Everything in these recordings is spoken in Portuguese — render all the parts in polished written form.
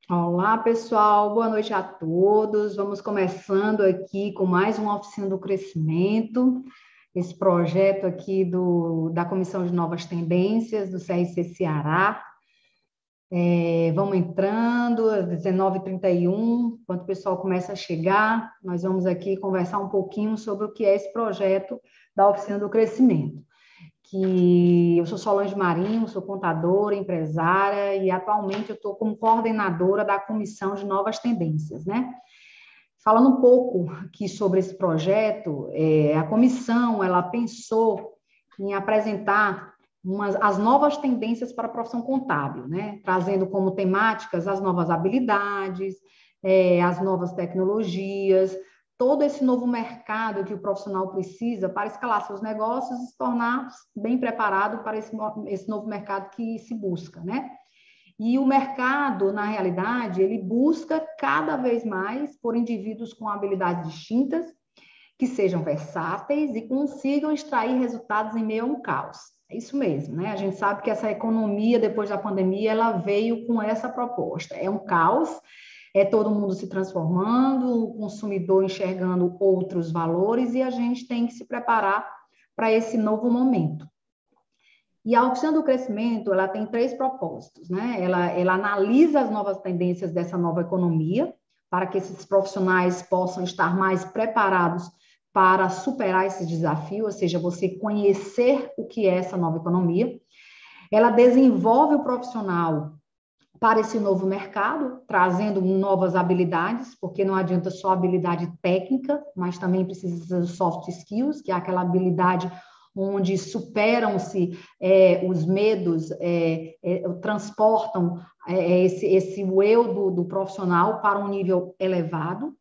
Olá, pessoal, boa noite a todos. Vamos começando aqui com mais uma oficina do crescimento, esse projeto aqui da Comissão de Novas Tendências do CRC Ceará. Vamos entrando às 19h31, enquanto o pessoal começa a chegar, nós vamos aqui conversar um pouquinho sobre o que é esse projeto da Oficina do Crescimento. Que eu sou Solange Marinho, sou contadora, empresária e atualmente eu estou como coordenadora da Comissão de Novas Tendências, né? Falando um pouco aqui sobre esse projeto, a comissão, ela pensou em apresentar as novas tendências para a profissão contábil, né? Trazendo como temáticas as novas habilidades, as novas tecnologias, todo esse novo mercado que o profissional precisa para escalar seus negócios e se tornar bem preparado para esse novo mercado que se busca, né? E o mercado, na realidade, ele busca cada vez mais por indivíduos com habilidades distintas, que sejam versáteis e consigam extrair resultados em meio a um caos. É isso mesmo, né? A gente sabe que essa economia, depois da pandemia, ela veio com essa proposta. É um caos, é todo mundo se transformando, o consumidor enxergando outros valores e a gente tem que se preparar para esse novo momento. E a oficina do crescimento, ela tem três propósitos, né? Ela analisa as novas tendências dessa nova economia, para que esses profissionais possam estar mais preparados para superar esse desafio, ou seja, você conhecer o que é essa nova economia. Ela desenvolve o profissional para esse novo mercado, trazendo novas habilidades, porque não adianta só habilidade técnica, mas também precisa de soft skills, que é aquela habilidade onde superam-se os medos, transportam esse eu do profissional para um nível elevado.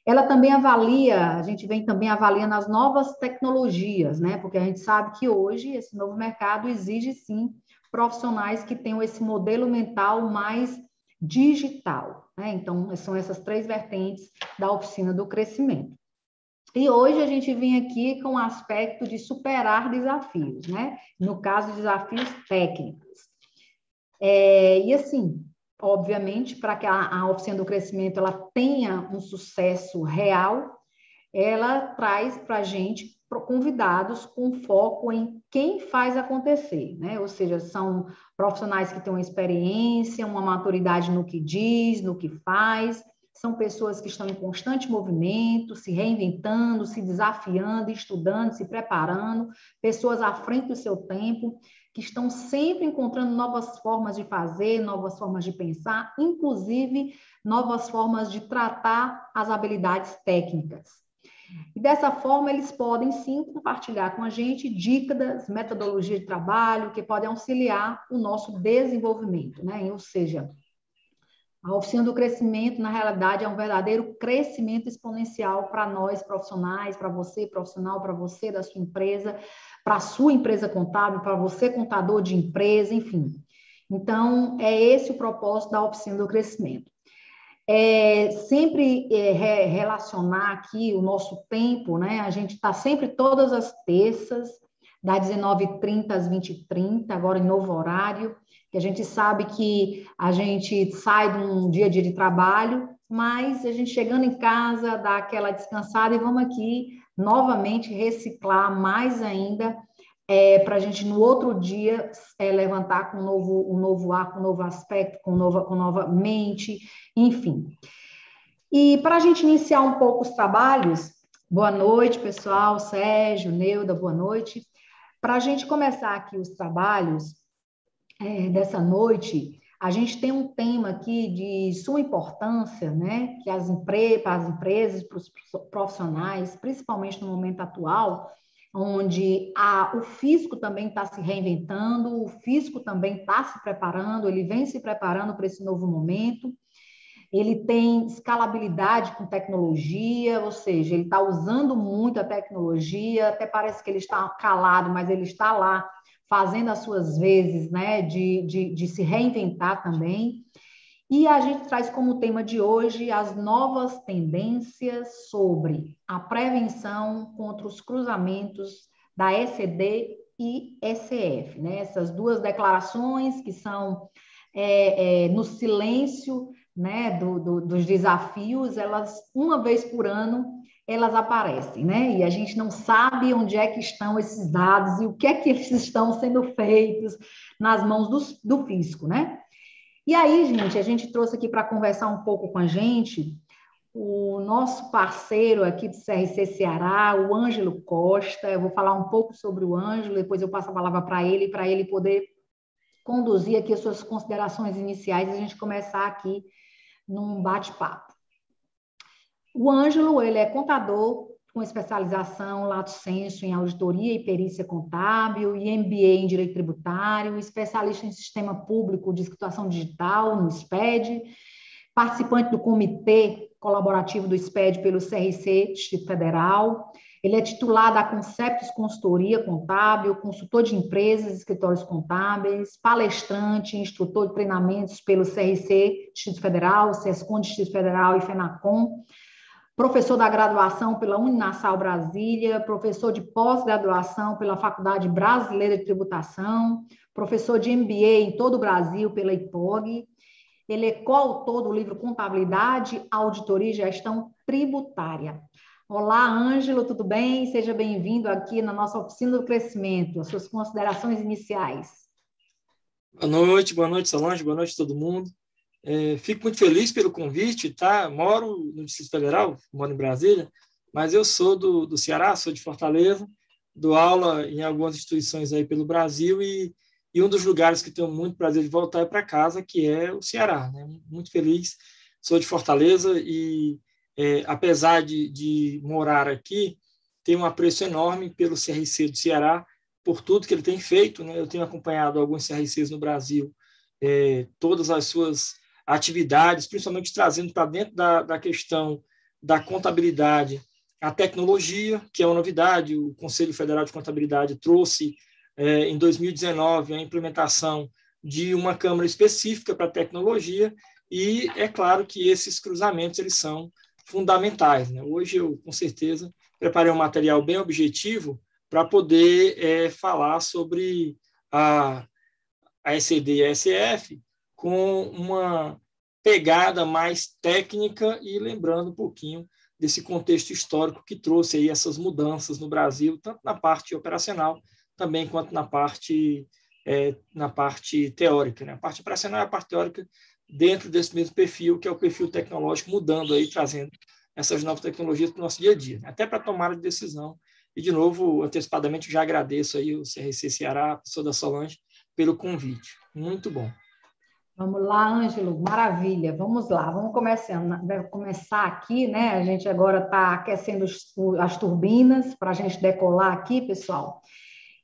Ela também avalia, a gente vem também avaliando as novas tecnologias, né? Porque a gente sabe que hoje esse novo mercado exige sim profissionais que tenham esse modelo mental mais digital, né? Então, são essas três vertentes da oficina do crescimento. E hoje a gente vem aqui com o aspecto de superar desafios, né? No caso, desafios técnicos. E assim, obviamente, para que a oficina do crescimento ela tenha um sucesso real, ela traz para a gente convidados com foco em quem faz acontecer, né? Ou seja, são profissionais que têm uma experiência, uma maturidade no que diz, no que faz, são pessoas que estão em constante movimento, se reinventando, se desafiando, estudando, se preparando, pessoas à frente do seu tempo, que estão sempre encontrando novas formas de fazer, novas formas de pensar, inclusive novas formas de tratar as habilidades técnicas. E dessa forma, eles podem sim compartilhar com a gente dicas, metodologias de trabalho que podem auxiliar o nosso desenvolvimento, né? Ou seja, a oficina do crescimento, na realidade, é um verdadeiro crescimento exponencial para nós profissionais, para você profissional, para você da sua empresa, para a sua empresa contábil, para você contador de empresa, enfim. Então, é esse o propósito da oficina do crescimento. Sempre relacionar aqui o nosso tempo, né? A gente está sempre todas as terças, das 19h30 às 20h30, agora em novo horário, que a gente sabe que a gente sai de um dia a dia de trabalho, mas a gente chegando em casa, dá aquela descansada e vamos aqui novamente reciclar mais ainda para a gente no outro dia levantar com um novo ar, com um novo aspecto, com nova mente, enfim. E para a gente iniciar um pouco os trabalhos, boa noite, pessoal, Sérgio, Neuda, boa noite. Para a gente começar aqui os trabalhos dessa noite, a gente tem um tema aqui de suma importância, né? Que para as empresas, para os profissionais, principalmente no momento atual, onde o físico também está se reinventando, o físico também está se preparando, ele vem se preparando para esse novo momento. Ele tem escalabilidade com tecnologia, ou seja, ele está usando muito a tecnologia, até parece que ele está calado, mas ele está lá fazendo as suas vezes, né, de se reinventar também. E a gente traz como tema de hoje as novas tendências sobre a prevenção contra os cruzamentos da ECD e ECF, né? Essas duas declarações que são no silêncio, né, dos desafios, elas, uma vez por ano, elas aparecem, né? E a gente não sabe onde é que estão esses dados e o que é que eles estão sendo feitos nas mãos do fisco, né? E aí, gente, a gente trouxe aqui para conversar um pouco com a gente o nosso parceiro aqui do CRC Ceará, o Ângelo Costa. Eu vou falar um pouco sobre o Ângelo, depois eu passo a palavra para ele poder conduzir aqui as suas considerações iniciais e a gente começar aqui num bate-papo. O Ângelo, ele é contador com especialização lato sensu em auditoria e perícia contábil e MBA em direito tributário, especialista em sistema público de escrituração digital, no SPED, participante do comitê colaborativo do SPED pelo CRC, Distrito Federal. Ele é titular da Conceptos Consultoria Contábil, consultor de empresas e escritórios contábeis, palestrante, instrutor de treinamentos pelo CRC, Distrito Federal, SESCOM, Distrito Federal e FENACOM, professor da graduação pela Uninasal Brasília, professor de pós-graduação pela Faculdade Brasileira de Tributação, professor de MBA em todo o Brasil pela IPOG. Ele é coautor do livro Contabilidade, Auditoria e Gestão Tributária. Olá, Ângelo, tudo bem? Seja bem-vindo aqui na nossa Oficina do Crescimento. As suas considerações iniciais. Boa noite, Solange, boa noite a todo mundo. Fico muito feliz pelo convite, tá? Moro no Distrito Federal, moro em Brasília, mas eu sou do Ceará, sou de Fortaleza, dou aula em algumas instituições aí pelo Brasil e um dos lugares que tenho muito prazer de voltar é para casa, que é o Ceará, né? Muito feliz, sou de Fortaleza e, apesar de morar aqui, tenho um apreço enorme pelo CRC do Ceará, por tudo que ele tem feito, né? Eu tenho acompanhado alguns CRCs no Brasil, todas as suas atividades, principalmente trazendo para dentro da questão da contabilidade a tecnologia, que é uma novidade. O Conselho Federal de Contabilidade trouxe, em 2019, a implementação de uma câmara específica para tecnologia e é claro que esses cruzamentos eles são fundamentais, né? Hoje eu, com certeza, preparei um material bem objetivo para poder falar sobre a ECD e a ECF, com uma pegada mais técnica e lembrando um pouquinho desse contexto histórico que trouxe aí essas mudanças no Brasil, tanto na parte operacional, também quanto na parte teórica, né? A parte operacional e a parte teórica dentro desse mesmo perfil, que é o perfil tecnológico, mudando aí, trazendo essas novas tecnologias para o nosso dia a dia, né? Até para tomada de decisão. E, de novo, antecipadamente, já agradeço aí o CRC Ceará, a pessoa da Solange, pelo convite. Muito bom. Vamos lá, Ângelo, maravilha. Vamos lá, vamos começar aqui, né? A gente agora está aquecendo as turbinas para a gente decolar aqui, pessoal.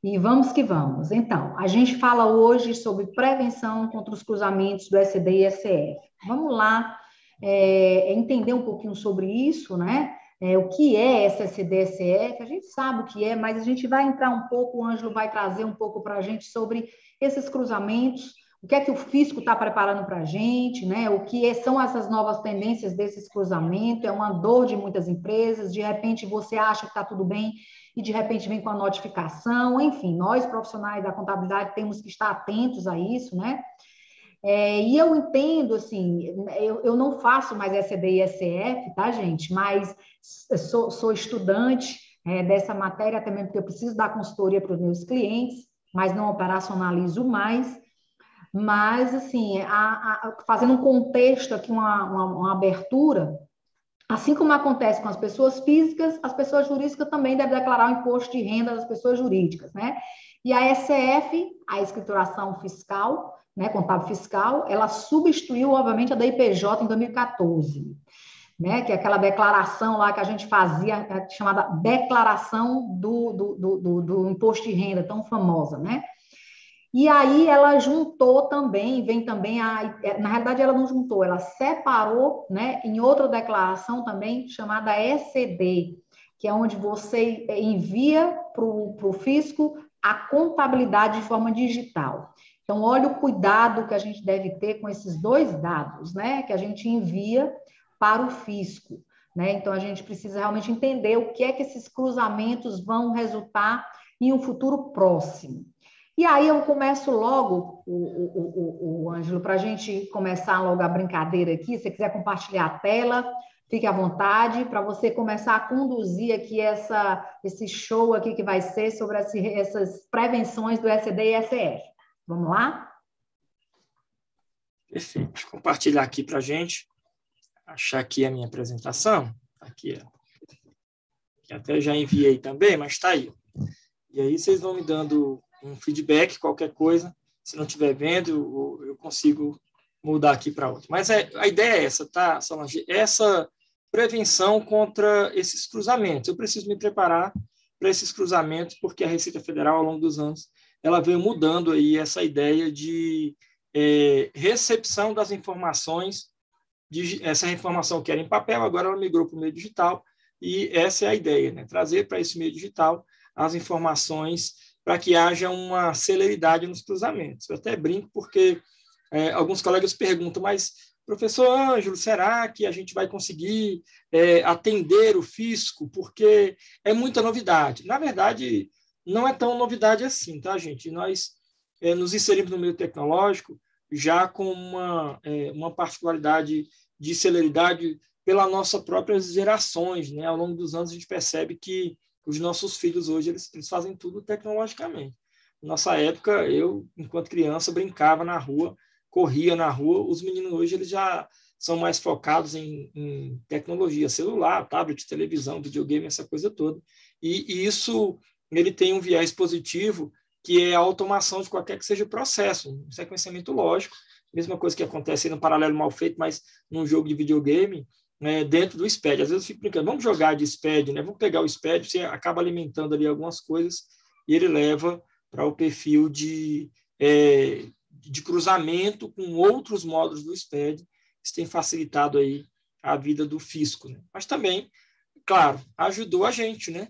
E vamos que vamos. Então, a gente fala hoje sobre prevenção contra os cruzamentos do SD e SF. Vamos lá entender um pouquinho sobre isso, né? O que é essa SD-SF? A gente sabe o que é, mas a gente vai entrar um pouco, o Ângelo vai trazer um pouco para a gente sobre esses cruzamentos, o que é que o fisco está preparando para a gente, né? O que são essas novas tendências desses cruzamentos? É uma dor de muitas empresas, de repente você acha que está tudo bem e de repente vem com a notificação, enfim, nós profissionais da contabilidade temos que estar atentos a isso, né? E eu entendo, assim, eu não faço mais SD e SF, tá, gente? Mas sou estudante dessa matéria, até mesmo porque eu preciso dar consultoria para os meus clientes, mas não operacionalizo mais. Mas, assim, fazendo um contexto aqui, uma abertura, assim como acontece com as pessoas físicas, as pessoas jurídicas também devem declarar o imposto de renda das pessoas jurídicas, né? E a ECF, a escrituração fiscal, né, contábil fiscal, ela substituiu, obviamente, a da IPJ em 2014, né, que é aquela declaração lá que a gente fazia, chamada declaração do imposto de renda, tão famosa, né? E aí ela juntou também, vem também na realidade ela não juntou, ela separou, né, em outra declaração também chamada ECD, que é onde você envia para o fisco a contabilidade de forma digital. Então, olha o cuidado que a gente deve ter com esses dois dados, né, que a gente envia para o fisco, né? Então a gente precisa realmente entender o que é que esses cruzamentos vão resultar em um futuro próximo. E aí eu começo logo, o Ângelo, para a gente começar logo a brincadeira aqui. Se você quiser compartilhar a tela, fique à vontade para você começar a conduzir aqui esse show aqui que vai ser sobre essas prevenções do ECD e ECF. Vamos lá? Perfeito. Vou compartilhar aqui para a gente. Achar aqui a minha apresentação. Aqui, ó. Que até já enviei também, mas está aí. E aí vocês vão me dando um feedback, qualquer coisa. Se não estiver vendo, eu consigo mudar aqui para outra. Mas a ideia é essa, tá, Solange? Essa prevenção contra esses cruzamentos. Eu preciso me preparar para esses cruzamentos, porque a Receita Federal, ao longo dos anos, ela veio mudando aí essa ideia de recepção das informações, essa informação que era em papel, agora ela migrou para o meio digital, e essa é a ideia, né? Trazer para esse meio digital as informações para que haja uma celeridade nos cruzamentos. Eu até brinco porque alguns colegas perguntam, mas, professor Ângelo, será que a gente vai conseguir atender o fisco? Porque é muita novidade. Na verdade, não é tão novidade assim, tá, gente? Nós nos inserimos no meio tecnológico já com uma particularidade de celeridade pela nossas próprias gerações, né? Ao longo dos anos, a gente percebe que os nossos filhos hoje eles fazem tudo tecnologicamente. Nossa época, eu, enquanto criança, brincava na rua, corria na rua. Os meninos hoje eles já são mais focados em tecnologia, celular, tablet, televisão, videogame, essa coisa toda. E isso ele tem um viés positivo, que é a automação de qualquer que seja o processo, um sequenciamento lógico, mesma coisa que acontece no paralelo mal feito, mas num jogo de videogame, dentro do SPED. Às vezes eu fico brincando, vamos jogar de SPED, né? Vamos pegar o SPED, você acaba alimentando ali algumas coisas e ele leva para o perfil de cruzamento com outros módulos do SPED. Isso tem facilitado aí a vida do fisco, né? Mas também, claro, ajudou a gente, né?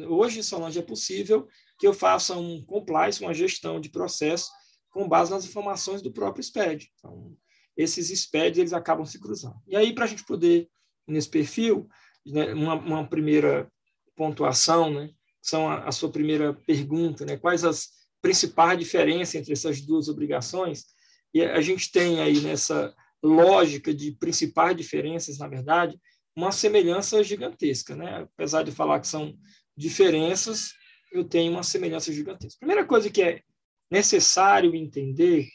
Hoje, Solange, é possível que eu faça um compliance, uma gestão de processo com base nas informações do próprio SPED. Então, esses SPEDs eles acabam se cruzando. E aí, para a gente poder, nesse perfil, né, uma primeira pontuação, né, são a sua primeira pergunta, né, quais as principais diferenças entre essas duas obrigações, e a gente tem aí nessa lógica de principais diferenças, na verdade, uma semelhança gigantesca, né? Apesar de falar que são diferenças, eu tenho uma semelhança gigantesca. Primeira coisa que é necessário entender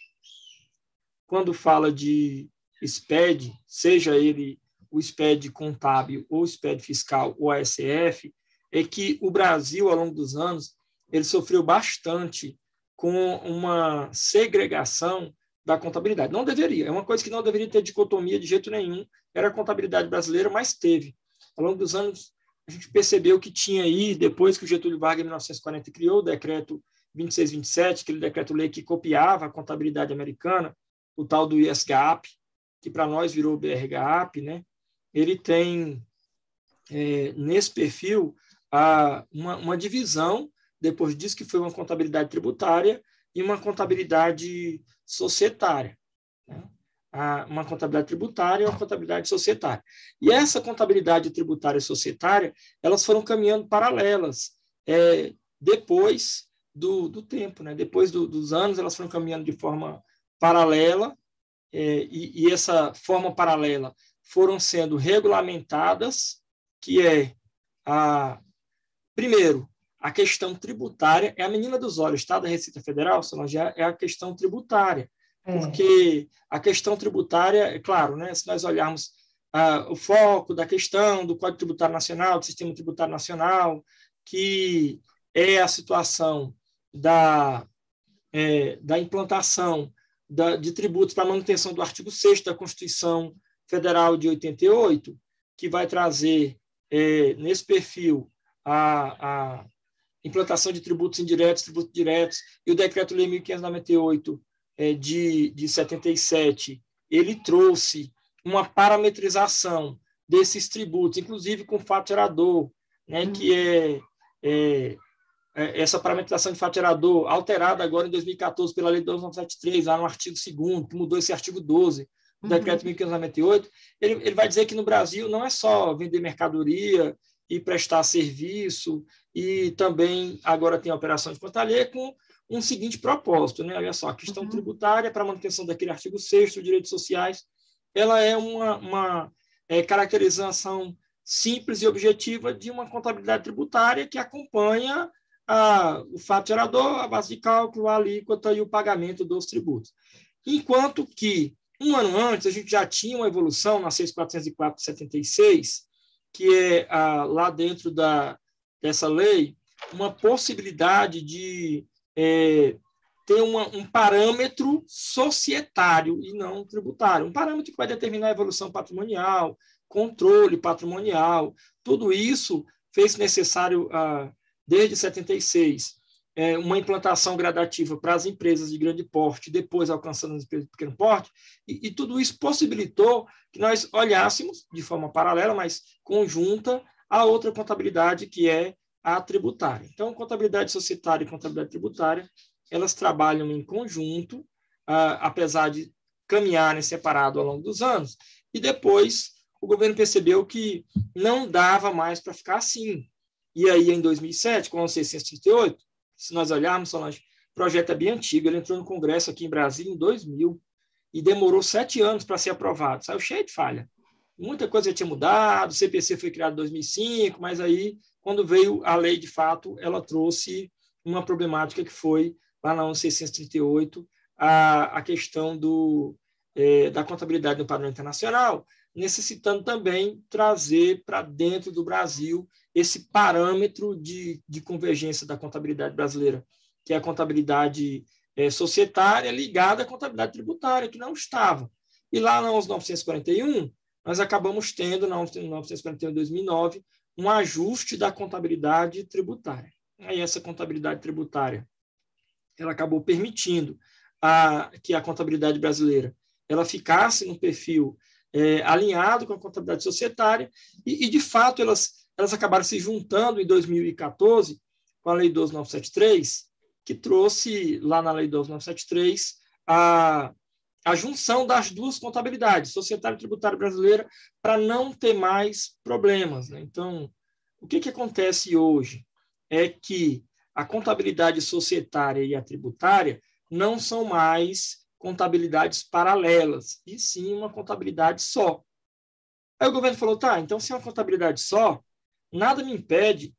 quando fala de SPED, seja ele o SPED contábil ou o SPED fiscal ou ASF, é que o Brasil, ao longo dos anos, ele sofreu bastante com uma segregação da contabilidade. Não deveria, é uma coisa que não deveria ter dicotomia de jeito nenhum, era a contabilidade brasileira, mas teve. Ao longo dos anos, a gente percebeu que tinha aí, depois que o Getúlio Vargas, em 1940, criou o decreto 2627, aquele decreto-lei que copiava a contabilidade americana, o tal do US-GAAP, que para nós virou o BR-GAAP, né? Ele tem, nesse perfil, uma divisão, depois disso que foi uma contabilidade tributária e uma contabilidade societária, né? Uma contabilidade tributária e uma contabilidade societária. E essa contabilidade tributária e societária, elas foram caminhando paralelas depois do tempo, né? Depois dos anos, elas foram caminhando de forma paralela, e essa forma paralela foram sendo regulamentadas, que primeiro, a questão tributária é a menina dos olhos, tá? Da Receita Federal, já é a questão tributária. Porque a questão tributária, é claro, né? Se nós olharmos o foco da questão do Código Tributário Nacional, do Sistema Tributário Nacional, que é a situação da implantação de tributos para a manutenção do artigo 6º da Constituição Federal de 88, que vai trazer, nesse perfil, a implantação de tributos indiretos, tributos diretos, e o Decreto-Lei 1598 de 77, ele trouxe uma parametrização desses tributos, inclusive com fato gerador, né, que essa parametrização de fato gerador, alterada agora em 2014 pela Lei 12973, lá no artigo 2º, que mudou esse artigo 12, do Decreto 1598, ele vai dizer que no Brasil não é só vender mercadoria e prestar serviço, e também agora tem a operação de conta alheia com um seguinte propósito, né? Olha só, a questão tributária para a manutenção daquele artigo 6º, direitos sociais, ela é uma caracterização simples e objetiva de uma contabilidade tributária que acompanha o fato gerador, a base de cálculo, a alíquota e o pagamento dos tributos. Enquanto que, um ano antes, a gente já tinha uma evolução na 6.404/76, que é lá dentro dessa lei, uma possibilidade de ter um parâmetro societário e não tributário. Um parâmetro que vai determinar a evolução patrimonial, controle patrimonial. Tudo isso fez necessário, desde 76, uma implantação gradativa para as empresas de grande porte, depois alcançando as empresas de pequeno porte, e tudo isso possibilitou que nós olhássemos de forma paralela, mas conjunta, a outra contabilidade, que é a tributária. Então, contabilidade societária e contabilidade tributária, elas trabalham em conjunto, apesar de caminharem separado ao longo dos anos, e depois o governo percebeu que não dava mais para ficar assim. E aí, em 2007, com a 638, se nós olharmos, Solange, o projeto é bem antigo, ele entrou no Congresso aqui em Brasília em 2000 e demorou 7 anos para ser aprovado, saiu cheio de falha. Muita coisa já tinha mudado, o CPC foi criado em 2005, mas aí, quando veio a lei de fato, ela trouxe uma problemática que foi, lá na 638, a questão da contabilidade no padrão internacional, necessitando também trazer para dentro do Brasil esse parâmetro de convergência da contabilidade brasileira, que é a contabilidade societária ligada à contabilidade tributária, que não estava. E lá na 11.941, nós acabamos tendo, na 11.941 de 2009, um ajuste da contabilidade tributária. Aí essa contabilidade tributária, ela acabou permitindo que a contabilidade brasileira ela ficasse no perfil alinhado com a contabilidade societária, e de fato, elas acabaram se juntando em 2014 com a Lei 12.973, que trouxe, lá na Lei 12.973, a junção das duas contabilidades, societária e tributária brasileira, para não ter mais problemas, né? Então, o que acontece hoje é que a contabilidade societária e a tributária não são mais contabilidades paralelas, e sim uma contabilidade só. Aí o governo falou, tá, então se é uma contabilidade só, nada me impede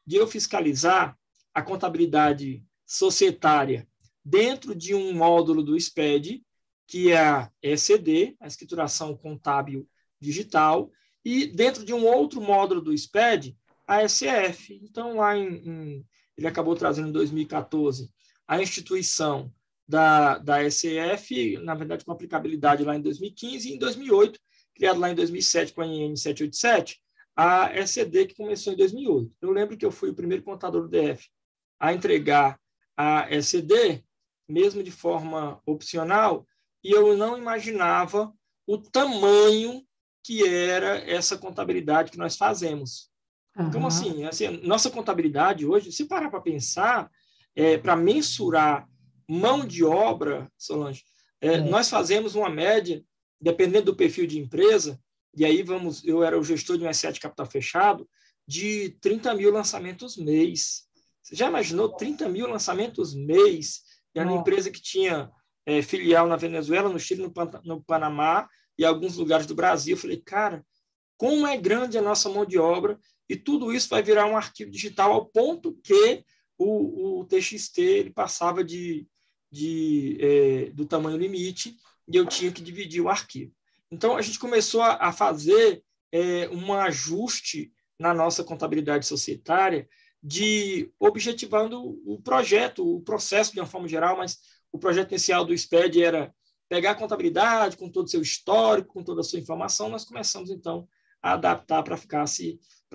de eu fiscalizar a contabilidade societária dentro de um módulo do SPED, que é a ECD, a Escrituração Contábil Digital, e dentro de um outro módulo do SPED, a SEF. Então, lá ele acabou trazendo em 2014 a instituição da SEF, na verdade com aplicabilidade lá em 2015, e em 2008, criado lá em 2007 com a IN 787, a ECD, que começou em 2008. Eu lembro que eu fui o primeiro contador do DF a entregar a ECD, mesmo de forma opcional, e eu não imaginava o tamanho que era essa contabilidade que nós fazemos. Então, assim, nossa contabilidade hoje, se parar para pensar, para mensurar mão de obra, Solange, nós fazemos uma média, dependendo do perfil de empresa, e aí eu era o gestor de um S7 capital fechado, de 30 mil lançamentos mês. Você já imaginou 30 mil lançamentos mês? Era uma empresa que tinha filial na Venezuela, no Chile, no Panamá e alguns lugares do Brasil. Eu falei, cara, como é grande a nossa mão de obra, e tudo isso vai virar um arquivo digital ao ponto que o TXT ele passava do tamanho limite e eu tinha que dividir o arquivo. Então, a gente começou a fazer um ajuste na nossa contabilidade societária, objetivando o projeto, o processo de uma forma geral, mas o projeto inicial do SPED era pegar a contabilidade com todo o seu histórico, com toda a sua informação. Nós começamos, então, a adaptar para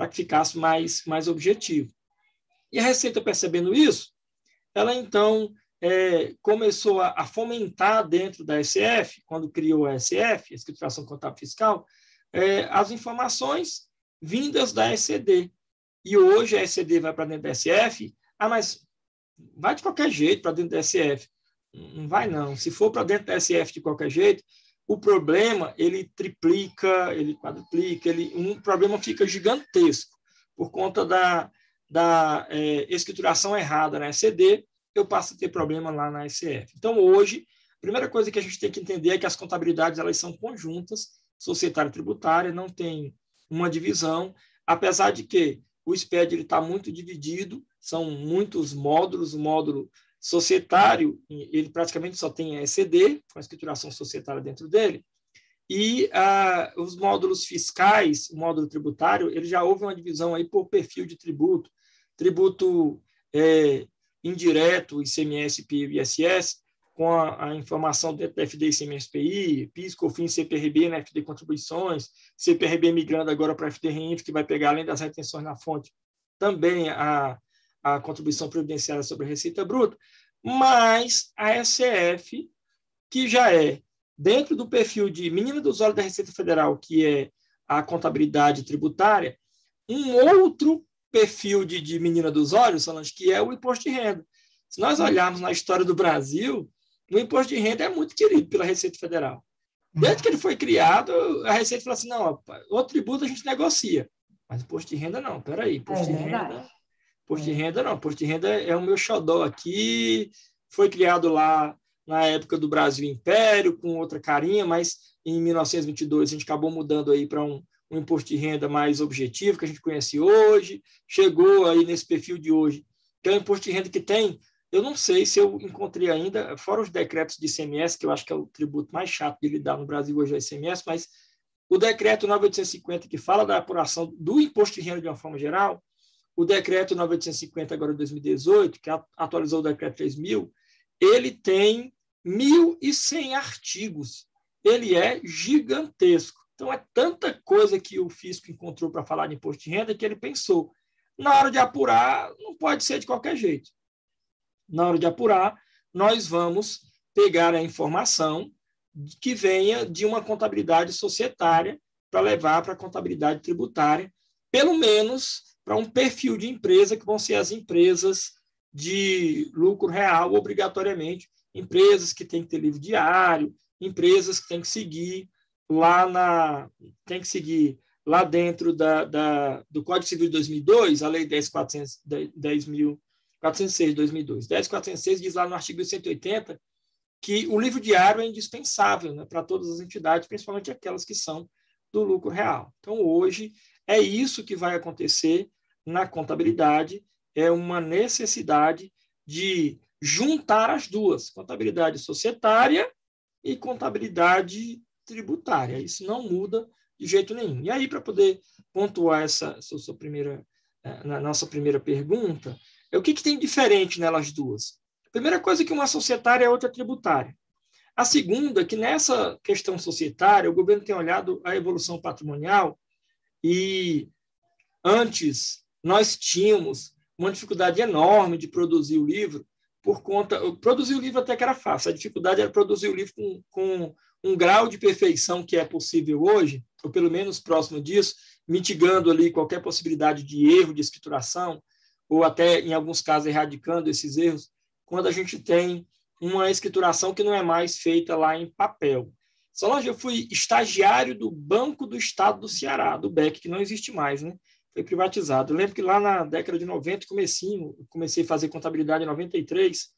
que ficasse mais objetivo. E a Receita, percebendo isso, ela, então, começou a fomentar dentro da SF, quando criou a SF, a Escrituração Contábil Fiscal, as informações vindas da ECD. E hoje a ECD vai para dentro da SF, mas vai de qualquer jeito para dentro da SF. Não vai, não. Se for para dentro da SF de qualquer jeito, o problema, ele triplica, ele quadruplica, um problema fica gigantesco por conta da escrituração errada na ECD eu passo a ter problema lá na SF. Então, hoje, a primeira coisa que a gente tem que entender é que as contabilidades elas são conjuntas, societária e tributária, não tem uma divisão, apesar de que o SPED está muito dividido, são muitos módulos, o módulo societário, ele praticamente só tem a ECD, com a escrituração societária dentro dele, e os módulos fiscais, o módulo tributário, ele já houve uma divisão aí por perfil de tributo, tributo indireto, ICMS, PIS e ISS, com a informação dentro da FD, ICMS, PI, PIS, COFINS, CPRB, na FD Contribuições, CPRB migrando agora para a FD REINF, que vai pegar, além das retenções na fonte, também a contribuição previdenciária sobre a receita bruta, mas a SF, que já é dentro do perfil de menina dos olhos da Receita Federal, que é a contabilidade tributária, um outro perfil de menina dos olhos, Solange, que é o imposto de renda. Se nós olharmos na história do Brasil, o imposto de renda é muito querido pela Receita Federal. Desde que ele foi criado, a Receita falou assim, não, o tributo a gente negocia, mas imposto de renda não, peraí, imposto de renda não, imposto de renda é o meu xodó aqui, foi criado lá na época do Brasil Império, com outra carinha, mas em 1922 a gente acabou mudando aí para um imposto de renda mais objetivo, que a gente conhece hoje, chegou aí nesse perfil de hoje, que é o imposto de renda que tem, eu não sei se eu encontrei ainda, fora os decretos de ICMS, que eu acho que é o tributo mais chato de lidar no Brasil hoje é o ICMS, mas o decreto 9850, que fala da apuração do imposto de renda de uma forma geral, o decreto 9850, agora de 2018, que atualizou o decreto 3000, ele tem 1.100 artigos. Ele é gigantesco. Então, é tanta coisa que o fisco encontrou para falar de imposto de renda que ele pensou, na hora de apurar, não pode ser de qualquer jeito. Na hora de apurar, nós vamos pegar a informação que venha de uma contabilidade societária para levar para a contabilidade tributária, pelo menos para um perfil de empresa que vão ser as empresas de lucro real, obrigatoriamente, empresas que têm que ter livro diário, empresas que têm que seguir lá dentro do Código Civil de 2002, a Lei 10.406 de 2002. 10.406 diz lá no artigo 180 que o livro diário é indispensável, né, para todas as entidades, principalmente aquelas que são do lucro real. Então, hoje, é isso que vai acontecer na contabilidade, é uma necessidade de juntar as duas, contabilidade societária e contabilidade tributária. Isso não muda de jeito nenhum. E aí, para poder pontuar na nossa primeira pergunta, o que tem diferente nelas duas? A primeira coisa é que uma societária é outra tributária. A segunda, que nessa questão societária, o governo tem olhado a evolução patrimonial e antes nós tínhamos uma dificuldade enorme de produzir o livro por conta... Produzir o livro até que era fácil, a dificuldade era produzir o livro com um grau de perfeição que é possível hoje, ou pelo menos próximo disso, mitigando ali qualquer possibilidade de erro de escrituração, ou até, em alguns casos, erradicando esses erros, quando a gente tem uma escrituração que não é mais feita lá em papel. Solange, eu fui estagiário do Banco do Estado do Ceará, do BEC, que não existe mais, né? Foi privatizado. Eu lembro que lá na década de 90, comecei a fazer contabilidade em 93,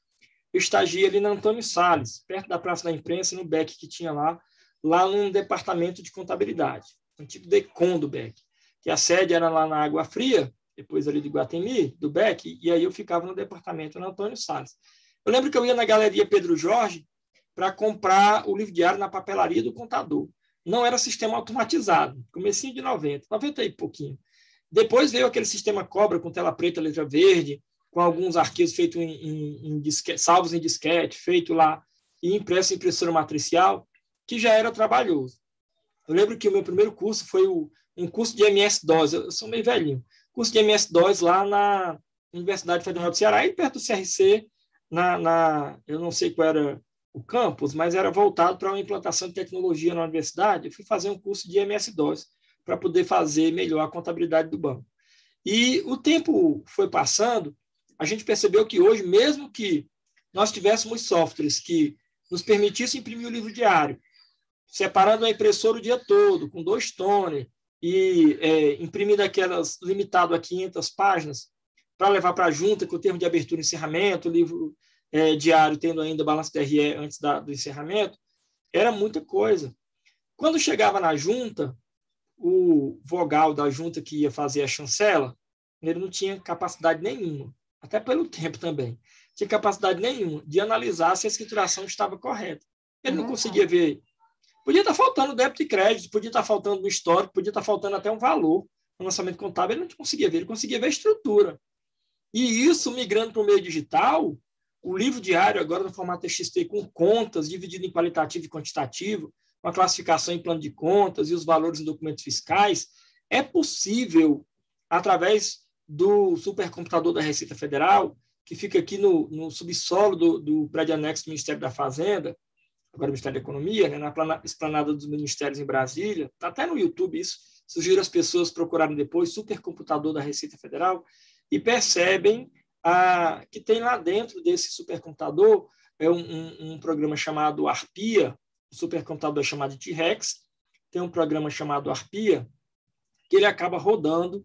eu estagiei ali na Antônio Salles, perto da Praça da Imprensa, no BEC que tinha lá num departamento de contabilidade, um tipo DECOM do BEC, que a sede era lá na Água Fria, depois ali do Iguatemi, do BEC, e aí eu ficava no departamento na Antônio Salles. Eu lembro que eu ia na Galeria Pedro Jorge para comprar o livro diário na papelaria do contador. Não era sistema automatizado, comecinho de 90 e pouquinho. Depois veio aquele sistema Cobra com tela preta, letra verde, com alguns arquivos feitos em disquete, salvos em disquete, feito lá e impresso em impressora matricial, que já era trabalhoso. Eu lembro que o meu primeiro curso foi um curso de MS-DOS, eu sou meio velhinho, curso de MS-DOS lá na Universidade Federal do Ceará, e perto do CRC, eu não sei qual era o campus, mas era voltado para uma implantação de tecnologia na universidade. Eu fui fazer um curso de MS-DOS para poder fazer melhor a contabilidade do banco. E o tempo foi passando, a gente percebeu que hoje, mesmo que nós tivéssemos softwares que nos permitissem imprimir o livro diário, separando a impressora o dia todo, com 2 toner, e imprimir limitado a 500 páginas, para levar para a junta com o termo de abertura e encerramento, o livro diário, tendo ainda balanço DRE antes do encerramento, era muita coisa. Quando chegava na junta, o vogal da junta que ia fazer a chancela, ele não tinha capacidade nenhuma, até pelo tempo também, tinha capacidade nenhuma de analisar se a escrituração estava correta. Ele não conseguia ver. Podia estar faltando débito e crédito, podia estar faltando no histórico, podia estar faltando até um valor no lançamento contábil, ele não conseguia ver, ele conseguia ver a estrutura. E isso, migrando para o meio digital, o livro diário, agora no formato TXT, com contas, dividido em qualitativo e quantitativo, com a classificação em plano de contas e os valores em documentos fiscais, é possível, através do supercomputador da Receita Federal, que fica aqui no subsolo do prédio anexo do Ministério da Fazenda, agora o Ministério da Economia, né, na esplanada dos ministérios em Brasília, está até no YouTube isso, sugiro as pessoas procurarem depois, supercomputador da Receita Federal, e percebem que tem lá dentro desse supercomputador um programa chamado Arpia, o supercomputador é chamado de T-Rex, tem um programa chamado Arpia, que ele acaba rodando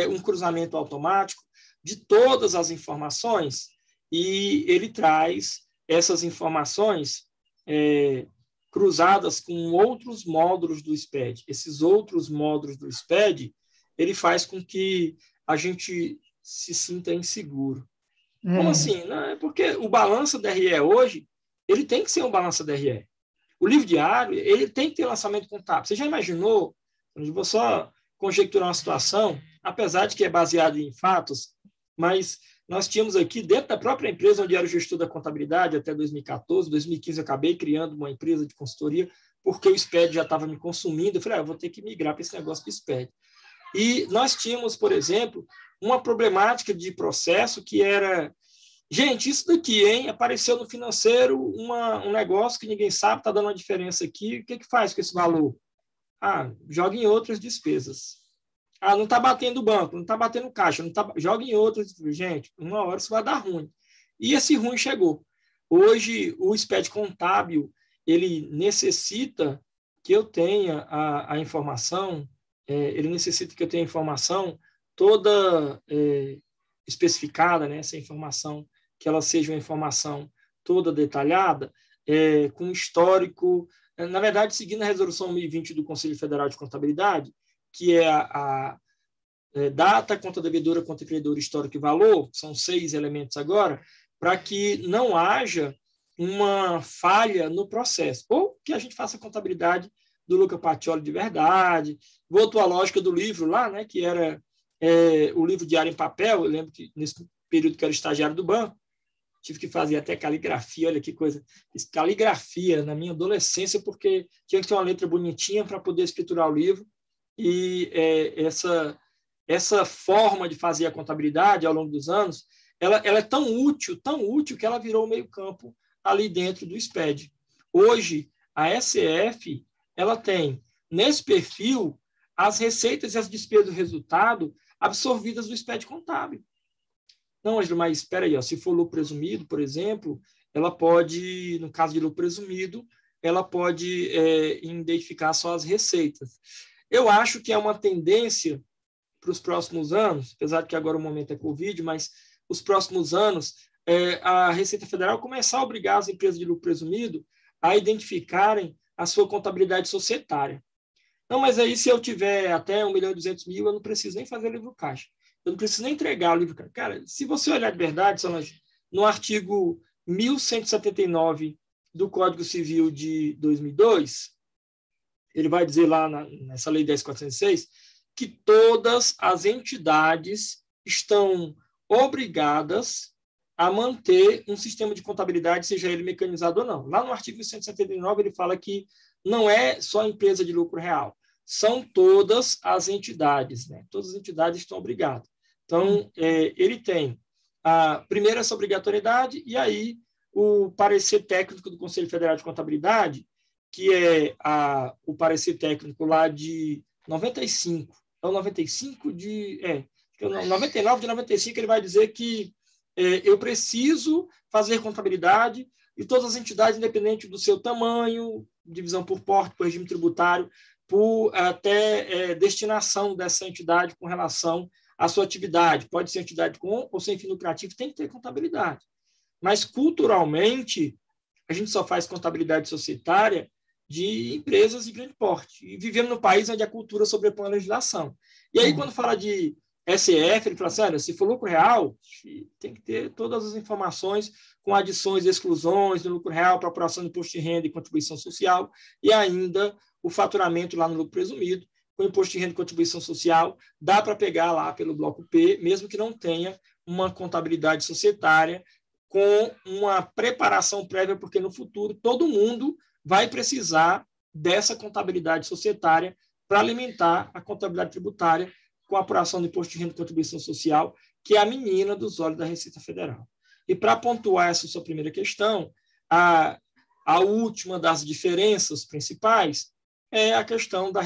um cruzamento automático de todas as informações, e ele traz essas informações cruzadas com outros módulos do SPED. Esses outros módulos do SPED, ele faz com que a gente se sinta inseguro. Como assim? Não, é porque o balanço DRE hoje, ele tem que ser um balanço DRE. O livro diário, ele tem que ter lançamento contábil. Você já imaginou? Eu vou só conjecturar uma situação, apesar de que é baseado em fatos, mas nós tínhamos aqui, dentro da própria empresa, onde era o gestor da contabilidade até 2014, 2015 eu acabei criando uma empresa de consultoria, porque o SPED já estava me consumindo. Eu falei, eu vou ter que migrar para esse negócio do SPED. E nós tínhamos, por exemplo, uma problemática de processo que era, gente, isso daqui, hein? Apareceu no financeiro um negócio que ninguém sabe, está dando uma diferença aqui, o que faz com esse valor? Joga em outras despesas. Não está batendo o banco, não está batendo caixa, joga em outras. Gente, uma hora isso vai dar ruim. E esse ruim chegou. Hoje, o SPED contábil, ele necessita que eu tenha a informação, ele necessita que eu tenha a informação toda especificada, né? Essa informação, que ela seja uma informação toda detalhada, com histórico, na verdade, seguindo a resolução 1020 do Conselho Federal de Contabilidade, que é a data, conta devedora, conta credora, histórico e valor, são 6 elementos agora, para que não haja uma falha no processo, ou que a gente faça a contabilidade do Luca Pacioli de verdade. Voltou à lógica do livro lá, né, que era o livro diário em papel. Eu lembro que nesse período que eu era estagiário do banco, tive que fazer até caligrafia, olha que coisa, fiz caligrafia na minha adolescência, porque tinha que ter uma letra bonitinha para poder escriturar o livro, e essa forma de fazer a contabilidade ao longo dos anos, ela é tão útil, que ela virou o meio-campo ali dentro do SPED. Hoje, a SCF, ela tem, nesse perfil, as receitas e as despesas do resultado absorvidas do SPED contábil. Não, Ângelo, mas espera aí, se for lucro presumido, por exemplo, ela pode, no caso de lucro presumido, ela pode identificar só as receitas. Eu acho que é uma tendência para os próximos anos, apesar de que agora o momento é Covid, mas os próximos anos, a Receita Federal começar a obrigar as empresas de lucro presumido a identificarem a sua contabilidade societária. Não, mas aí se eu tiver até 1.200.000, eu não preciso nem fazer livro caixa. Eu não preciso nem entregar o livro caixa. Cara, se você olhar de verdade, Solange, no artigo 1179 do Código Civil de 2002, ele vai dizer lá nessa Lei 10.406 que todas as entidades estão obrigadas a manter um sistema de contabilidade, seja ele mecanizado ou não. Lá no artigo 179 ele fala que não é só a empresa de lucro real, são todas as entidades, né? Todas as entidades estão obrigadas. Então, ele tem, primeiro, essa obrigatoriedade, e aí o parecer técnico do Conselho Federal de Contabilidade, que é o parecer técnico lá de 95, então 95 de... 99 de 95, ele vai dizer que eu preciso fazer contabilidade e todas as entidades, independente do seu tamanho, divisão por porte, por regime tributário, por até destinação dessa entidade com relação à sua atividade. Pode ser entidade com ou sem fim lucrativo, tem que ter contabilidade. mas culturalmente a gente só faz contabilidade societária de empresas de grande porte. E vivemos num país onde a cultura sobrepõe a legislação. E aí, quando fala de SEF, ele fala assim, olha, se for lucro real, tem que ter todas as informações com adições e exclusões do lucro real para apuração de imposto de renda e contribuição social, e ainda o faturamento lá no lucro presumido, com imposto de renda e contribuição social, dá para pegar lá pelo bloco P, mesmo que não tenha uma contabilidade societária com uma preparação prévia, porque no futuro todo mundo vai precisar dessa contabilidade societária para alimentar a contabilidade tributária com a apuração do imposto de renda e contribuição social, que é a menina dos olhos da Receita Federal. E para pontuar essa sua primeira questão, a última das diferenças principais é a questão da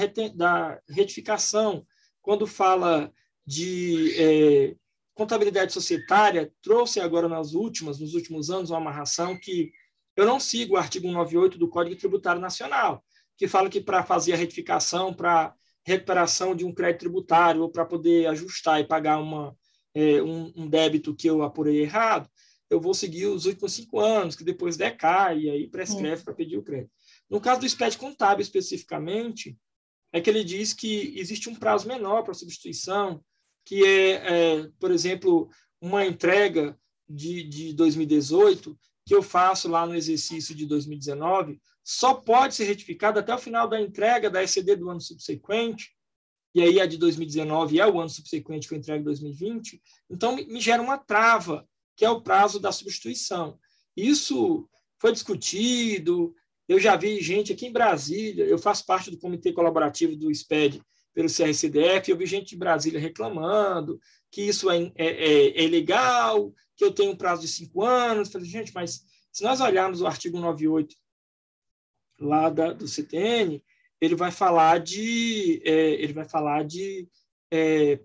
retificação. Quando fala de contabilidade societária, trouxe agora nos últimos anos, uma amarração que eu não sigo o artigo 198 do Código Tributário Nacional, que fala que para fazer a retificação, para recuperação de um crédito tributário ou para poder ajustar e pagar um débito que eu apurei errado, eu vou seguir os últimos 5 anos, que depois decai e aí prescreve para pedir o crédito. No caso do SPED contábil especificamente, é que ele diz que existe um prazo menor para substituição, que por exemplo, uma entrega de 2018, que eu faço lá no exercício de 2019, só pode ser retificada até o final da entrega da ECD do ano subsequente, e aí a de 2019 é o ano subsequente que eu entrego em 2020, então me gera uma trava, que é o prazo da substituição. Isso foi discutido, eu já vi gente aqui em Brasília, eu faço parte do comitê colaborativo do SPED pelo CRCDF, eu vi gente de Brasília reclamando que isso é ilegal, que eu tenho um prazo de 5 anos. Eu falei, gente, mas se nós olharmos o artigo 98 lá do CTN, ele vai falar de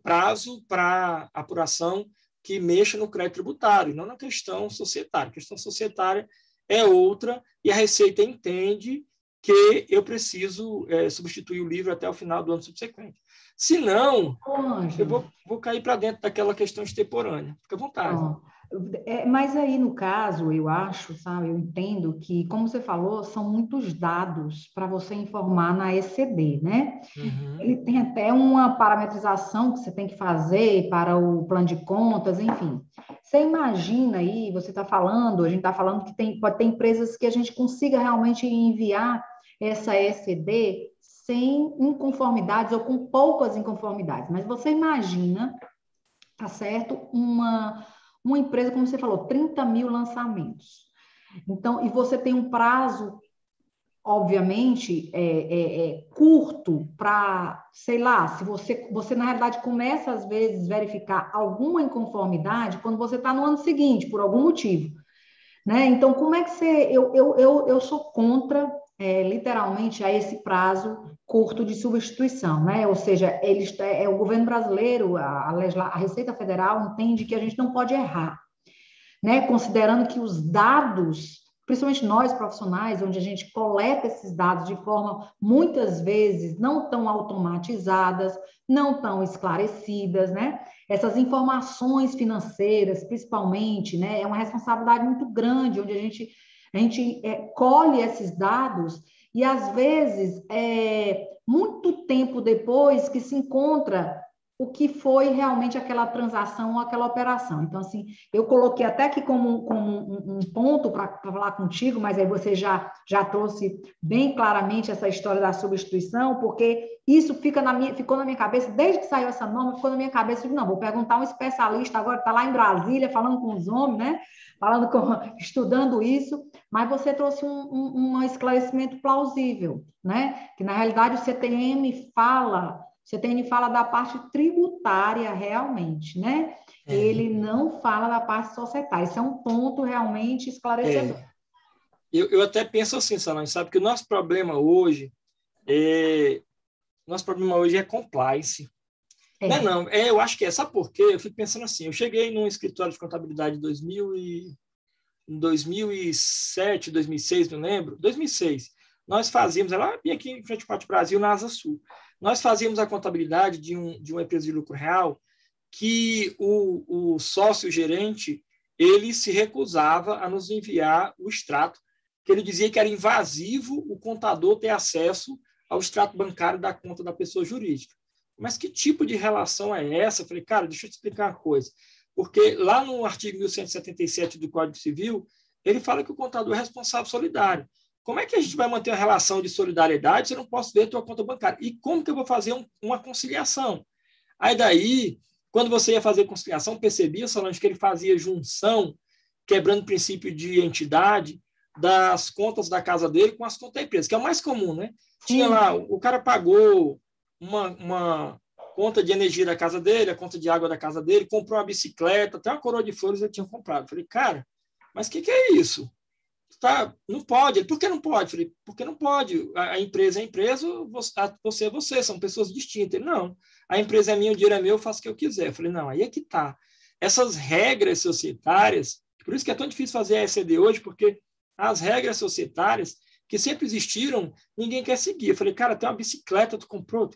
prazo para apuração que mexa no crédito tributário, não na questão societária. A questão societária é outra, e a Receita entende que eu preciso substituir o livro até o final do ano subsequente. Se não, eu vou cair para dentro daquela questão extemporânea. Fica à vontade. Mas aí, no caso, eu acho, sabe, eu entendo que, como você falou, são muitos dados para você informar na ECD, né? Uhum. Ele tem até uma parametrização que você tem que fazer para o plano de contas, enfim. Você imagina aí, você está falando, a gente está falando que pode ter empresas que a gente consiga realmente enviar essa ECD sem inconformidades ou com poucas inconformidades. Mas você imagina, tá certo? Uma empresa, como você falou, 30 mil lançamentos. Então, e você tem um prazo, obviamente, curto para, sei lá, se você na realidade começa às vezes verificar alguma inconformidade quando você está no ano seguinte, por algum motivo, né? Então, como é que você... Eu sou contra, literalmente, a esse prazo curto de substituição, né? Ou seja, o governo brasileiro, a Receita Federal entende que a gente não pode errar, né? Considerando que os dados, principalmente nós profissionais, onde a gente coleta esses dados de forma, muitas vezes, não tão automatizadas, não tão esclarecidas, né? Essas informações financeiras, principalmente, né? É uma responsabilidade muito grande, onde a gente colhe esses dados e, às vezes, muito tempo depois que se encontra o que foi realmente aquela transação ou aquela operação. Então, assim, eu coloquei até aqui como um ponto para falar contigo, mas aí você já trouxe bem claramente essa história da substituição, porque isso ficou na minha cabeça, desde que saiu essa norma, ficou na minha cabeça, eu digo, não, vou perguntar um especialista agora, está lá em Brasília, falando com os homens, né? Estudando isso, mas você trouxe um esclarecimento plausível, né? Que, na realidade, o CTN fala da parte tributária realmente, né? Ele não fala da parte societária. Isso é um ponto realmente esclarecedor. Eu até penso assim, Solange, sabe que o nosso problema hoje é compliance. Não, eu acho que é. Sabe por quê? Eu fico pensando assim, eu cheguei num escritório de contabilidade em 2007, 2006, não lembro, 2006. Nós fazíamos, ela vinha aqui em frente ao Pátio Brasil, na Asa Sul. Nós fazíamos a contabilidade de uma empresa de lucro real que o sócio gerente ele se recusava a nos enviar o extrato, que ele dizia que era invasivo o contador ter acesso ao extrato bancário da conta da pessoa jurídica. Mas que tipo de relação é essa? Eu falei, cara, deixa eu te explicar uma coisa. Porque lá no artigo 1177 do Código Civil, ele fala que o contador é responsável solidário. Como é que a gente vai manter uma relação de solidariedade se eu não posso ver a tua conta bancária? E como que eu vou fazer uma conciliação? Aí daí, quando você ia fazer conciliação, percebia, Solange, que ele fazia junção, quebrando o princípio de entidade das contas da casa dele com as contas da empresa, que é o mais comum, né? Tinha lá, o cara pagou uma conta de energia da casa dele, a conta de água da casa dele, comprou uma bicicleta, até uma coroa de flores ele tinha comprado. Falei, cara, mas o que é isso? Tá, não pode. Por que não pode? Falei, porque não pode. A empresa é a empresa, você é você, são pessoas distintas. Ele, não, a empresa é minha, o dinheiro é meu, eu faço o que eu quiser. Falei, não, aí é que tá. Essas regras societárias, por isso que é tão difícil fazer a ECD hoje, porque as regras societárias, que sempre existiram, ninguém quer seguir. Eu falei, cara, tem uma bicicleta, tu comprou?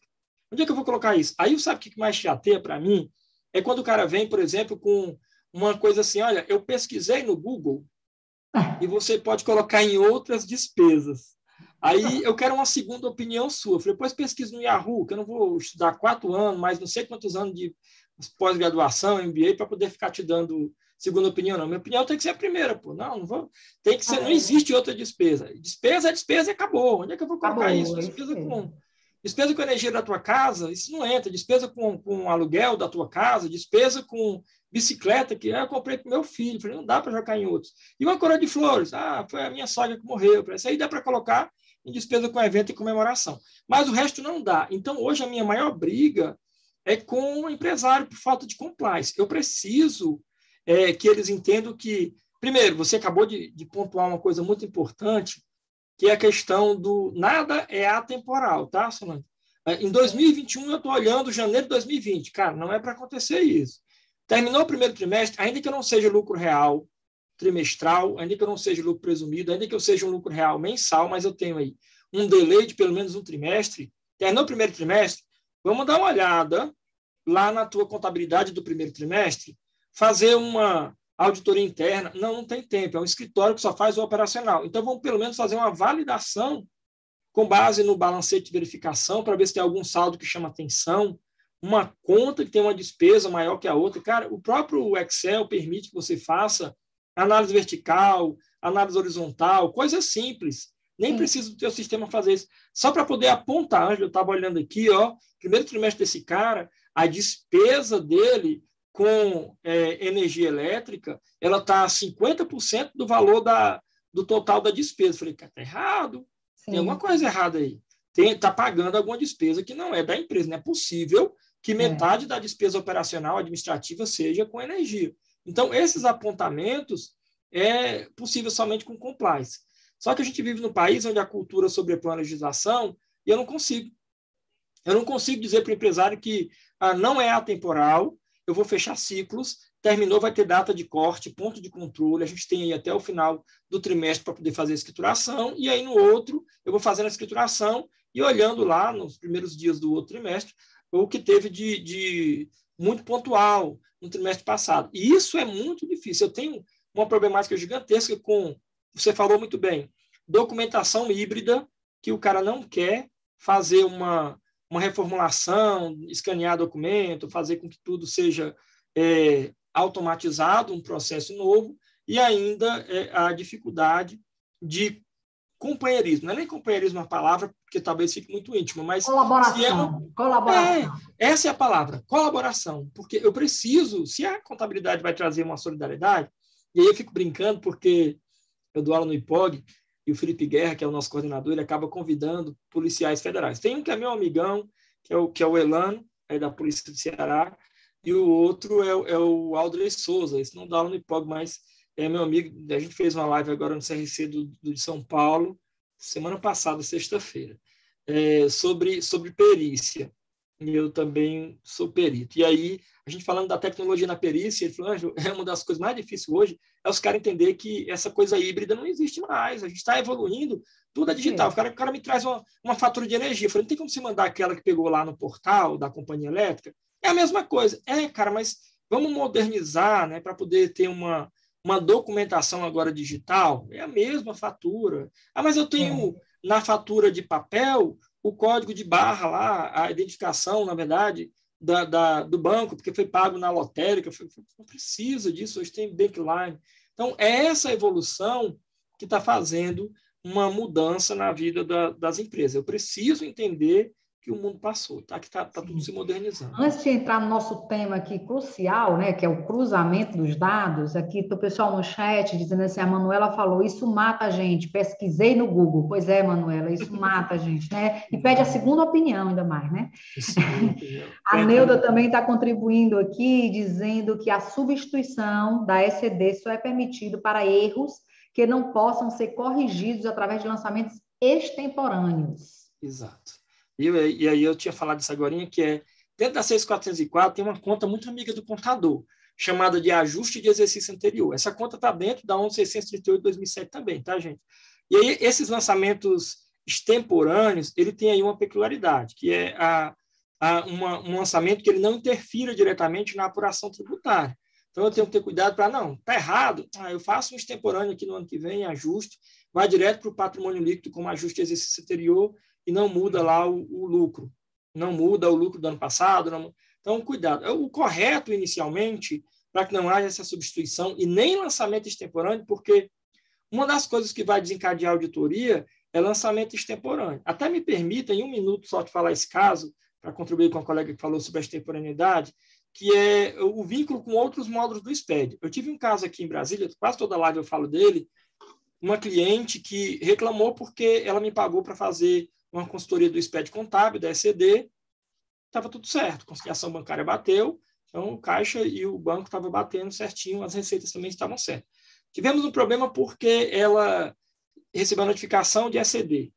Onde é que eu vou colocar isso? Aí, sabe o que mais chateia para mim? É quando o cara vem, por exemplo, com uma coisa assim, olha, eu pesquisei no Google e você pode colocar em outras despesas. Aí eu quero uma segunda opinião sua. Eu falei, depois pesquisa no Yahoo, que eu não vou estudar 4 anos, mais não sei quantos anos de pós-graduação, MBA, para poder ficar te dando segunda opinião, não. Minha opinião tem que ser a primeira, pô. Não vou. Tem que ser, não existe outra despesa. Despesa é despesa e acabou. Onde é que eu vou colocar isso? Despesa com energia da tua casa, isso não entra. Despesa com aluguel da tua casa, despesa com bicicleta que eu comprei para o meu filho. Falei, não dá para jogar em outros. E uma coroa de flores, foi a minha sogra que morreu. Isso aí dá para colocar em despesa com evento e comemoração. Mas o resto não dá. Então, hoje, a minha maior briga é com o empresário por falta de compliance. Eu preciso que eles entendam que, primeiro, você acabou de pontuar uma coisa muito importante, que é a questão do nada é atemporal, tá, Solange? Em 2021, eu estou olhando janeiro de 2020. Cara, não é para acontecer isso. Terminou o primeiro trimestre, ainda que eu não seja lucro real trimestral, ainda que eu não seja lucro presumido, ainda que eu seja um lucro real mensal, mas eu tenho aí um delay de pelo menos um trimestre. Terminou o primeiro trimestre, vamos dar uma olhada lá na tua contabilidade do primeiro trimestre, fazer uma auditoria interna. Não tem tempo, é um escritório que só faz o operacional. Então, vamos pelo menos fazer uma validação com base no balancete de verificação para ver se tem algum saldo que chama atenção, uma conta que tem uma despesa maior que a outra. Cara, o próprio Excel permite que você faça análise vertical, análise horizontal, coisas simples. Nem precisa do teu sistema fazer isso. Só para poder apontar, Ângela, eu estava olhando aqui, primeiro trimestre desse cara, a despesa dele com energia elétrica, ela está a 50% do valor do total da despesa. Falei, cara, está errado. Sim. Tem alguma coisa errada aí. Está pagando alguma despesa que não é da empresa. Não é possível que metade da despesa operacional administrativa seja com energia. Então, esses apontamentos é possível somente com compliance. Só que a gente vive num país onde a cultura sobrepõe a legislação e eu não consigo. Eu não consigo dizer para o empresário que não é atemporal, eu vou fechar ciclos, terminou, vai ter data de corte, ponto de controle, a gente tem aí até o final do trimestre para poder fazer a escrituração, e aí no outro eu vou fazendo a escrituração e olhando lá nos primeiros dias do outro trimestre o que teve de muito pontual no trimestre passado. E isso é muito difícil. Eu tenho uma problemática gigantesca com, você falou muito bem, documentação híbrida, que o cara não quer fazer uma reformulação, escanear documento, fazer com que tudo seja automatizado, um processo novo, e ainda a dificuldade de companheirismo. Não é nem companheirismo a palavra, porque talvez fique muito íntimo, mas... Colaboração. Essa é a palavra, colaboração. Porque eu preciso, se a contabilidade vai trazer uma solidariedade, e aí eu fico brincando, porque eu dou aula no IPOG, e o Felipe Guerra, que é o nosso coordenador, ele acaba convidando policiais federais. Tem um que é meu amigão, que é o Elano, da Polícia do Ceará, e o outro é o Aldrey Souza, esse não dá aula no IPOG, mas é meu amigo. A gente fez uma live agora no CRC de São Paulo, semana passada, sexta-feira, sobre perícia. Eu também sou perito. E aí, a gente falando da tecnologia na perícia, ele falou, Ângelo, uma das coisas mais difíceis hoje é os caras entenderem que essa coisa híbrida não existe mais. A gente está evoluindo, tudo é digital. O cara me traz uma fatura de energia. Eu falei, não tem como você mandar aquela que pegou lá no portal da companhia elétrica? É a mesma coisa. Cara, mas vamos modernizar, né, para poder ter uma uma documentação agora digital, é a mesma fatura. Ah, mas eu tenho na fatura de papel o código de barra lá, a identificação, na verdade, do banco, porque foi pago na lotérica. Não precisa disso, hoje tem bankline. Então, é essa evolução que está fazendo uma mudança na vida das empresas. Eu preciso entender que o mundo passou, tá? Que está tudo se modernizando. Antes de entrar no nosso tema aqui crucial, né, que é o cruzamento dos dados, aqui o pessoal no chat dizendo assim, a Manuela falou, isso mata a gente, pesquisei no Google. Pois é, Manuela, isso mata a gente, né? E pede a segunda opinião ainda mais, né? A Neuda também está contribuindo aqui, dizendo que a substituição da ECD só é permitido para erros que não possam ser corrigidos através de lançamentos extemporâneos. Exato. E aí eu tinha falado isso agora, que é, dentro da 6404 tem uma conta muito amiga do contador, chamada de ajuste de exercício anterior. Essa conta está dentro da 11.638/2007 também, tá, gente? E aí esses lançamentos extemporâneos, ele tem aí uma peculiaridade, que é um lançamento que ele não interfira diretamente na apuração tributária. Então, eu tenho que ter cuidado para, não, está errado, eu faço um extemporâneo aqui no ano que vem, ajuste, vai direto para o patrimônio líquido como ajuste de exercício anterior e não muda lá o lucro. Não muda o lucro do ano passado. Não... Então, cuidado. O correto, inicialmente, para que não haja essa substituição e nem lançamento extemporâneo, porque uma das coisas que vai desencadear a auditoria é lançamento extemporâneo. Até me permita, em um minuto, só de falar esse caso, para contribuir com a colega que falou sobre a extemporaneidade, que é o vínculo com outros módulos do SPED. Eu tive um caso aqui em Brasília, quase toda live eu falo dele, uma cliente que reclamou porque ela me pagou para fazer uma consultoria do SPED contábil, da ECD, estava tudo certo, a conciliação bancária bateu, então o caixa e o banco estavam batendo certinho, as receitas também estavam certas. Tivemos um problema porque ela recebeu a notificação de ECD.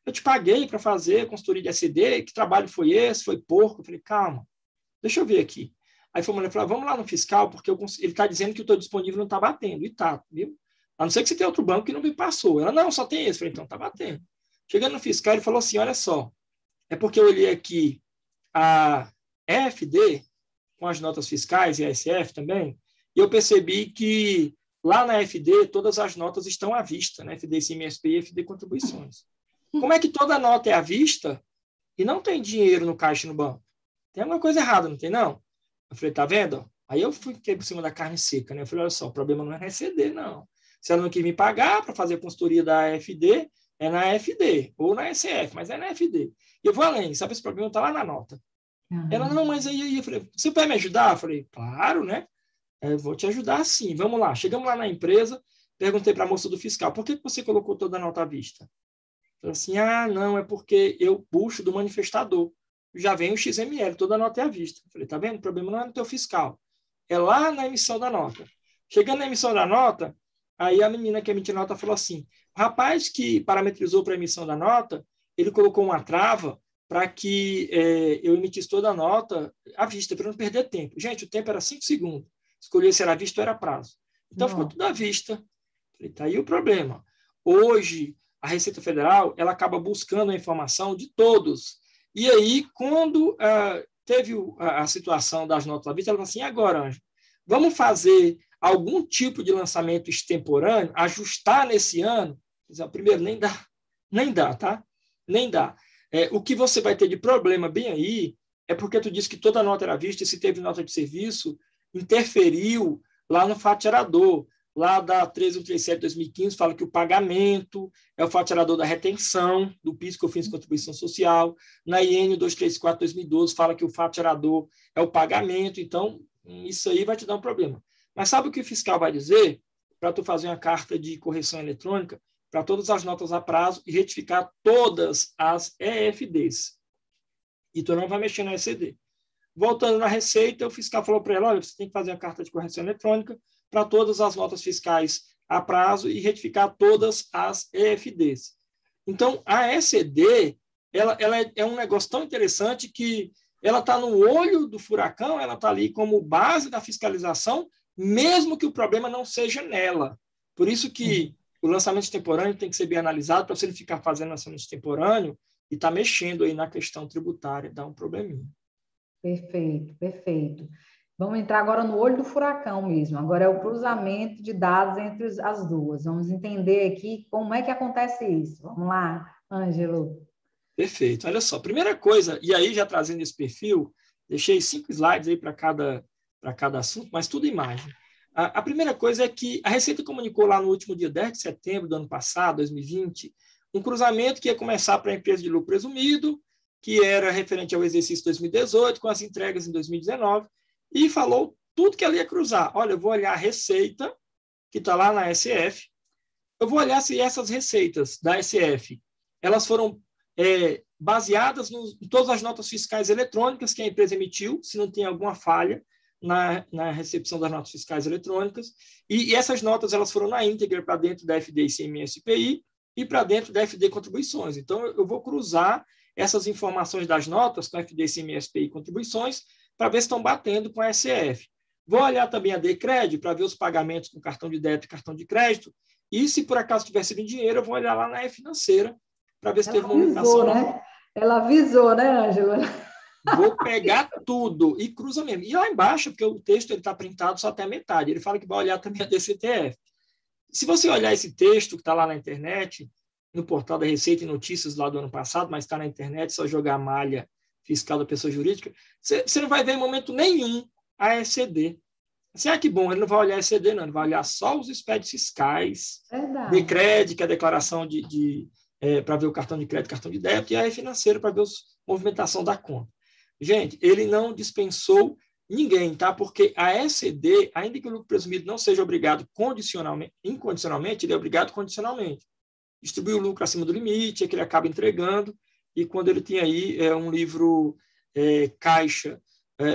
Eu te paguei para fazer a consultoria de ECD, que trabalho foi esse? Foi porco? Eu falei, calma, deixa eu ver aqui. Aí foi uma mulher falou, vamos lá no fiscal, porque ele está dizendo que o teu disponível não está batendo. E tá, viu? A não ser que você tenha outro banco que não me passou. Ela, não, só tem esse. Eu falei, então está batendo. Chegando no fiscal, ele falou assim, olha só, é porque eu olhei aqui a EFD, com as notas fiscais e a SF também, e eu percebi que lá na FD todas as notas estão à vista, né? FD ICMS e FD contribuições. Como é que toda nota é à vista e não tem dinheiro no caixa no banco? Tem alguma coisa errada, não tem, não? Eu falei, tá vendo? Aí eu fiquei por cima da carne seca, né? Eu falei, olha só, o problema não é na ECD, não. Se ela não quis me pagar para fazer a consultoria da FD, é na FD, ou na SF, mas é na FD. E eu vou além, sabe, esse problema está lá na nota. Ela, não, mas aí, eu falei, você vai me ajudar? Eu falei, claro, né? Eu vou te ajudar sim, vamos lá. Chegamos lá na empresa, perguntei para a moça do fiscal, por que você colocou toda a nota à vista? Falei assim, não, é porque eu puxo do manifestador. Já vem o XML, toda a nota é à vista. Falei, tá vendo? O problema não é no teu fiscal. É lá na emissão da nota. Chegando na emissão da nota, aí a menina que emitiu a nota falou assim, o rapaz que parametrizou para a emissão da nota, ele colocou uma trava para que eu emitisse toda a nota à vista, para não perder tempo. Gente, o tempo era 5 segundos. Escolher se era à vista ou era prazo. Então, ficou tudo à vista. Falei, tá aí o problema. Hoje, a Receita Federal ela acaba buscando a informação de todos. E aí, quando teve a situação das notas à vista, ela falou assim, agora, Ângelo, vamos fazer algum tipo de lançamento extemporâneo, ajustar nesse ano? Primeiro, nem dá, tá? Nem dá. O que você vai ter de problema bem aí é porque tu disse que toda nota era vista e se teve nota de serviço, interferiu lá no fato gerador. Lá da 13137/2015 fala que o pagamento é o fato gerador da retenção do PIS, COFINS e contribuição social. Na IN 234/2012 fala que o fato gerador é o pagamento. Então, isso aí vai te dar um problema. Mas sabe o que o fiscal vai dizer? Para tu fazer uma carta de correção eletrônica para todas as notas a prazo e retificar todas as EFDs. E tu não vai mexer na ECD. Voltando na Receita, o fiscal falou para ela, olha, você tem que fazer uma carta de correção eletrônica para todas as notas fiscais a prazo e retificar todas as EFDs. Então, a ECD ela é um negócio tão interessante que ela está no olho do furacão, ela está ali como base da fiscalização, mesmo que o problema não seja nela. Por isso que o lançamento extemporâneo tem que ser bem analisado para você não ficar fazendo lançamento extemporâneo e estar mexendo aí na questão tributária, dá um probleminha. Perfeito, perfeito. Vamos entrar agora no olho do furacão mesmo. Agora é o cruzamento de dados entre as duas. Vamos entender aqui como é que acontece isso. Vamos lá, Ângelo. Perfeito. Olha só, primeira coisa, e aí já trazendo esse perfil, deixei 5 slides aí para cada assunto, mas tudo imagem. A primeira coisa é que a Receita comunicou lá no último dia 10 de setembro do ano passado, 2020, um cruzamento que ia começar para a empresa de lucro presumido, que era referente ao exercício 2018, com as entregas em 2019, e falou tudo que ela ia cruzar. Olha, eu vou olhar a receita, que está lá na SF, eu vou olhar se essas receitas da SF, elas foram baseadas em todas as notas fiscais eletrônicas que a empresa emitiu, se não tem alguma falha na recepção das notas fiscais eletrônicas, e essas notas elas foram na íntegra para dentro da FD ICMS IPI e para dentro da FD Contribuições. Então, eu vou cruzar essas informações das notas com a FD ICMS IPI Contribuições para ver se estão batendo com a SF. Vou olhar também a DCRED para ver os pagamentos com cartão de débito e cartão de crédito, e se por acaso tiver sido em dinheiro, eu vou olhar lá na Financeira para ver se teve movimentação. Né? Ela avisou, né, Ângela? Vou pegar tudo e cruza mesmo. E lá embaixo, porque o texto está printado só até a metade, ele fala que vai olhar também a DCTF. Se você olhar esse texto que está lá na internet, no portal da Receita e Notícias lá do ano passado, mas está na internet, só jogar a malha fiscal da pessoa jurídica, você não vai ver em momento nenhum a ECD. Assim, que bom, ele não vai olhar a ECD, não, ele vai olhar só os expedientes fiscais, DCRED, que é a declaração para ver o cartão de crédito, cartão de débito, e a Financeira para ver a movimentação da conta. Gente, ele não dispensou ninguém, tá? Porque a ECD, ainda que o lucro presumido não seja obrigado incondicionalmente, ele é obrigado condicionalmente. Distribui o lucro acima do limite, é que ele acaba entregando, e quando ele tem aí um livro caixa,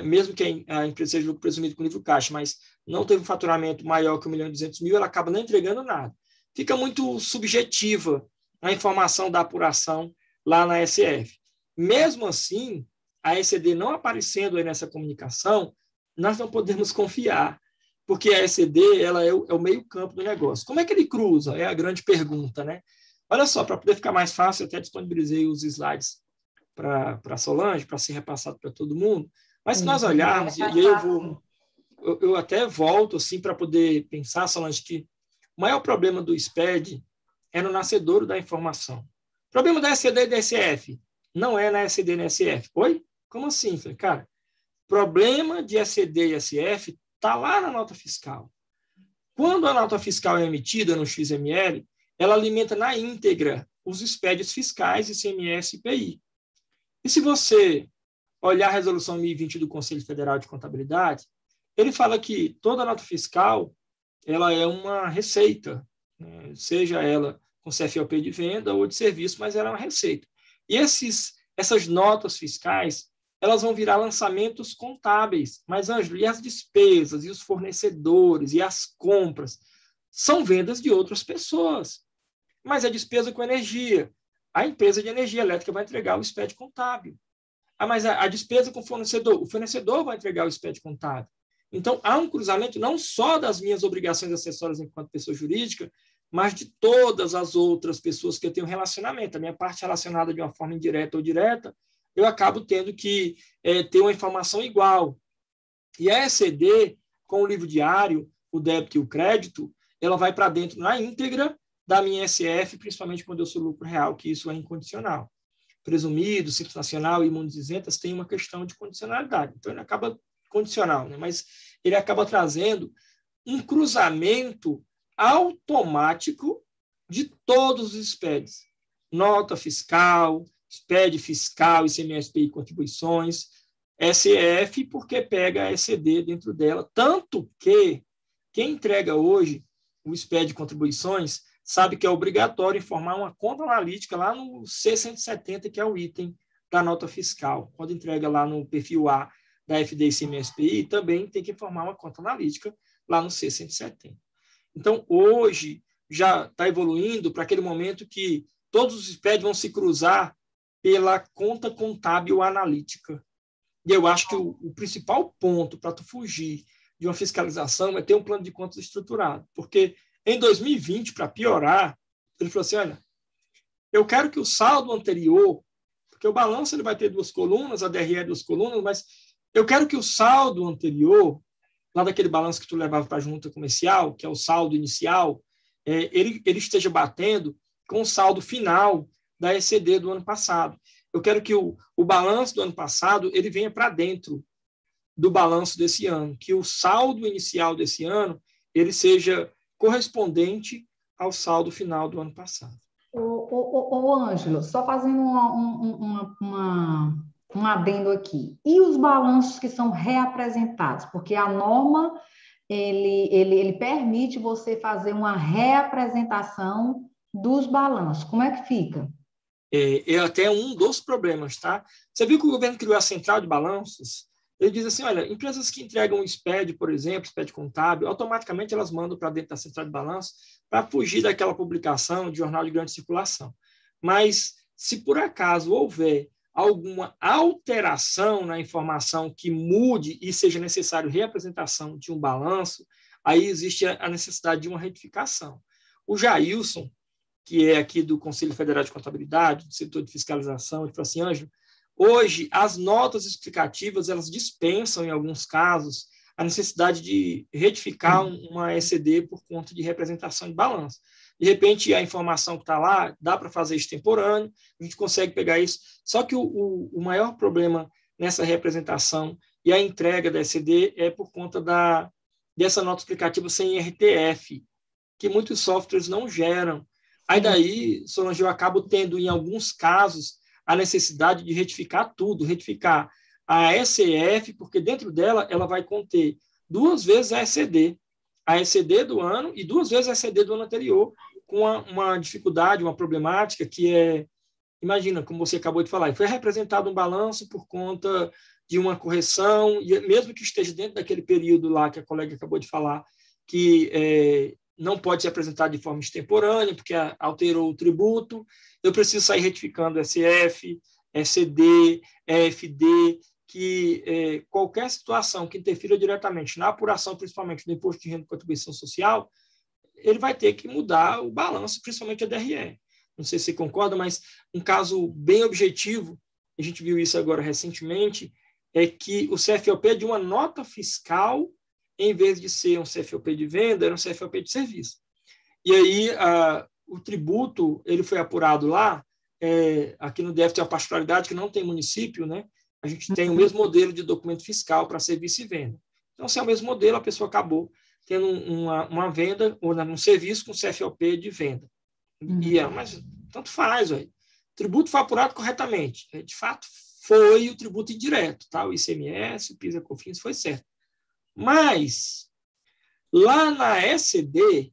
mesmo que a empresa seja lucro presumido com livro caixa, mas não teve um faturamento maior que 1.200.000, ela acaba não entregando nada. Fica muito subjetiva a informação da apuração lá na SF. Mesmo assim, a ECD não aparecendo aí nessa comunicação, nós não podemos confiar, porque a ECD ela é o meio campo do negócio. Como é que ele cruza? É a grande pergunta, né? Olha só, para poder ficar mais fácil, eu até disponibilizei os slides para a Solange, para ser repassado para todo mundo, mas se nós olharmos, e aí eu até volto assim, para poder pensar, Solange, que o maior problema do SPED é no nascedouro da informação. O problema da ECD e da SF não é na ECD e na SF. Oi? Como assim? Falei, cara, problema de ECD e SF está lá na nota fiscal. Quando a nota fiscal é emitida no XML, ela alimenta na íntegra os expedientes fiscais, ICMS e IPI. E se você olhar a resolução 1020 do Conselho Federal de Contabilidade, ele fala que toda nota fiscal ela é uma receita, né? Seja ela com CFOP de venda ou de serviço, mas ela é uma receita. E essas notas fiscais, elas vão virar lançamentos contábeis. Mas, Ângelo, e as despesas, e os fornecedores, e as compras? São vendas de outras pessoas. Mas é despesa com energia. A empresa de energia elétrica vai entregar o SPED contábil. Mas a despesa com o fornecedor vai entregar o SPED contábil. Então, há um cruzamento não só das minhas obrigações acessórias enquanto pessoa jurídica, mas de todas as outras pessoas que eu tenho relacionamento. A minha parte relacionada de uma forma indireta ou direta, eu acabo tendo que ter uma informação igual. E a ECD, com o livro diário, o débito e o crédito, ela vai para dentro na íntegra da minha SF, principalmente quando eu sou lucro real, que isso é incondicional. Presumido, Simples Nacional e Imundos Isentas tem uma questão de condicionalidade. Então, ele acaba condicional, né? Mas ele acaba trazendo um cruzamento automático de todos os SPEDs. Nota fiscal, SPED fiscal, ICMS e contribuições, SF, porque pega a ECD dentro dela, tanto que quem entrega hoje o SPED de contribuições sabe que é obrigatório informar uma conta analítica lá no C170, que é o item da nota fiscal. Quando entrega lá no perfil A da FD ICMS-PI, também tem que informar uma conta analítica lá no C170. Então, hoje, já está evoluindo para aquele momento que todos os SPED vão se cruzar pela conta contábil analítica. E eu acho que o principal ponto para tu fugir de uma fiscalização é ter um plano de contas estruturado. Porque em 2020, para piorar, ele falou assim, olha, eu quero que o saldo anterior, porque o balanço ele vai ter 2 colunas, a DRE é 2 colunas, mas Eu quero que o saldo anterior, lá daquele balanço que tu levava para a junta comercial, que é o saldo inicial, ele esteja batendo com o saldo final da ECD do ano passado. Eu quero que o balanço do ano passado ele venha para dentro do balanço desse ano, que o saldo inicial desse ano ele seja correspondente ao saldo final do ano passado. Ângelo, só fazendo um adendo aqui. E os balanços que são reapresentados? Porque a norma, ele permite você fazer uma reapresentação dos balanços. Como é que fica? É até um dos problemas, tá? Você viu que o governo criou a central de balanços? Ele diz assim, olha, empresas que entregam o SPED, por exemplo, SPED contábil, automaticamente elas mandam para dentro da central de balanço para fugir daquela publicação de jornal de grande circulação. Mas, se por acaso houver alguma alteração na informação que mude e seja necessário reapresentação de um balanço, aí existe a necessidade de uma retificação. O Jailson, que é aqui do Conselho Federal de Contabilidade, do setor de fiscalização, ele falou assim, Ângelo, hoje as notas explicativas elas dispensam, em alguns casos, a necessidade de retificar uma ECD por conta de representação de balanço. De repente, a informação que está lá, dá para fazer extemporâneo, a gente consegue pegar isso. Só que o maior problema nessa representação e a entrega da ECD é por conta dessa nota explicativa sem RTF, que muitos softwares não geram. Aí daí, Solange, eu acabo tendo, em alguns casos, a necessidade de retificar tudo, retificar a ECF, porque dentro dela ela vai conter 2 vezes a ECD do ano e 2 vezes a ECD do ano anterior, com uma dificuldade, uma problemática que é, imagina, como você acabou de falar, foi representado um balanço por conta de uma correção, e mesmo que esteja dentro daquele período lá que a colega acabou de falar, que não pode ser apresentado de forma extemporânea, porque alterou o tributo, eu preciso sair retificando SF, ECD, EFD, que qualquer situação que interfira diretamente na apuração, principalmente do Imposto de Renda e Contribuição Social, ele vai ter que mudar o balanço, principalmente a DRE. Não sei se você concorda, mas um caso bem objetivo, a gente viu isso agora recentemente, é que o CFOP é de uma nota fiscal, em vez de ser um CFOP de venda, era um CFOP de serviço. E aí o tributo ele foi apurado lá, aqui no DF tem uma particularidade que não tem município, né? A gente tem o mesmo modelo de documento fiscal para serviço e venda. Então, se é o mesmo modelo, a pessoa acabou tendo uma venda ou um serviço com CFOP de venda. Mas tanto faz, o tributo foi apurado corretamente. De fato, foi o tributo indireto, tá? O ICMS, o PIS e COFINS foi certo. Mas, lá na ECD,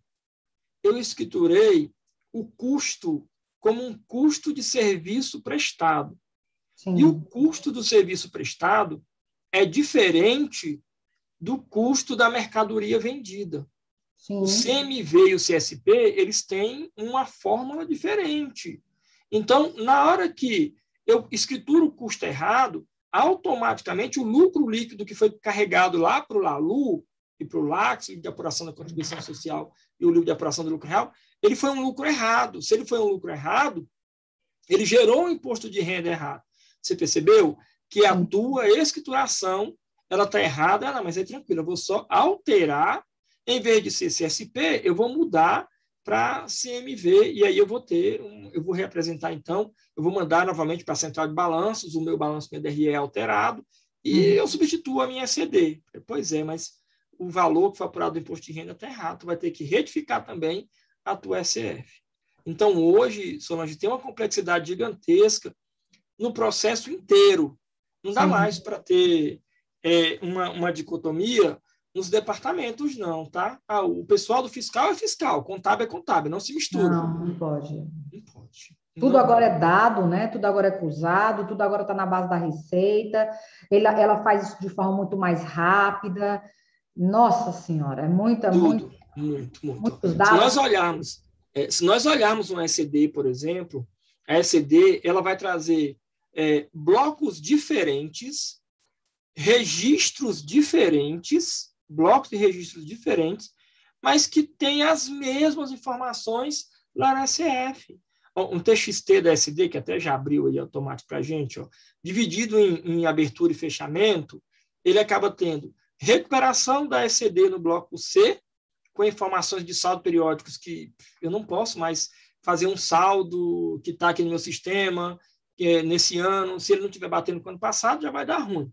eu escriturei o custo como um custo de serviço prestado. Sim. E o custo do serviço prestado é diferente do custo da mercadoria vendida. Sim. O CMV e o CSP, eles têm uma fórmula diferente. Então, na hora que eu escrituro o custo errado, automaticamente o lucro líquido que foi carregado lá para o LALU e para o LACS, de apuração da contribuição social, e o livro de apuração do lucro real, ele foi um lucro errado. Se ele foi um lucro errado, ele gerou um imposto de renda errado. Você percebeu que a tua escrituração ela está errada? Não, mas é tranquilo, eu vou só alterar, em vez de ser CSP, eu vou mudar para CMV, e aí eu vou reapresentar, então, eu vou mandar novamente para a central de balanços, o meu balanço, minha DRE é alterado, e eu substituo a minha ECD. Pois é, mas o valor que foi apurado do imposto de renda está errado, tu vai ter que retificar também a tua SF. Então, hoje, Solange, tem uma complexidade gigantesca no processo inteiro. Não dá mais para ter uma dicotomia nos departamentos, não, tá? O pessoal do fiscal é fiscal, contábil é contábil, não se mistura. Não pode. Não pode. Tudo agora é dado, né? Tudo agora é cruzado, tudo agora está na base da receita. Ela faz isso de forma muito mais rápida. Nossa Senhora, é muito. Muitos dados. Se nós olharmos uma ECD, por exemplo, a ECD ela vai trazer blocos diferentes, registros diferentes, blocos de registros diferentes, mas que têm as mesmas informações lá na SF. Um TXT da SD, que até já abriu aí automático para a gente, dividido em abertura e fechamento, ele acaba tendo recuperação da ECD no bloco C, com informações de saldo periódicos que eu não posso mais fazer um saldo que está aqui no meu sistema, que é nesse ano, se ele não estiver batendo com o ano passado, já vai dar ruim.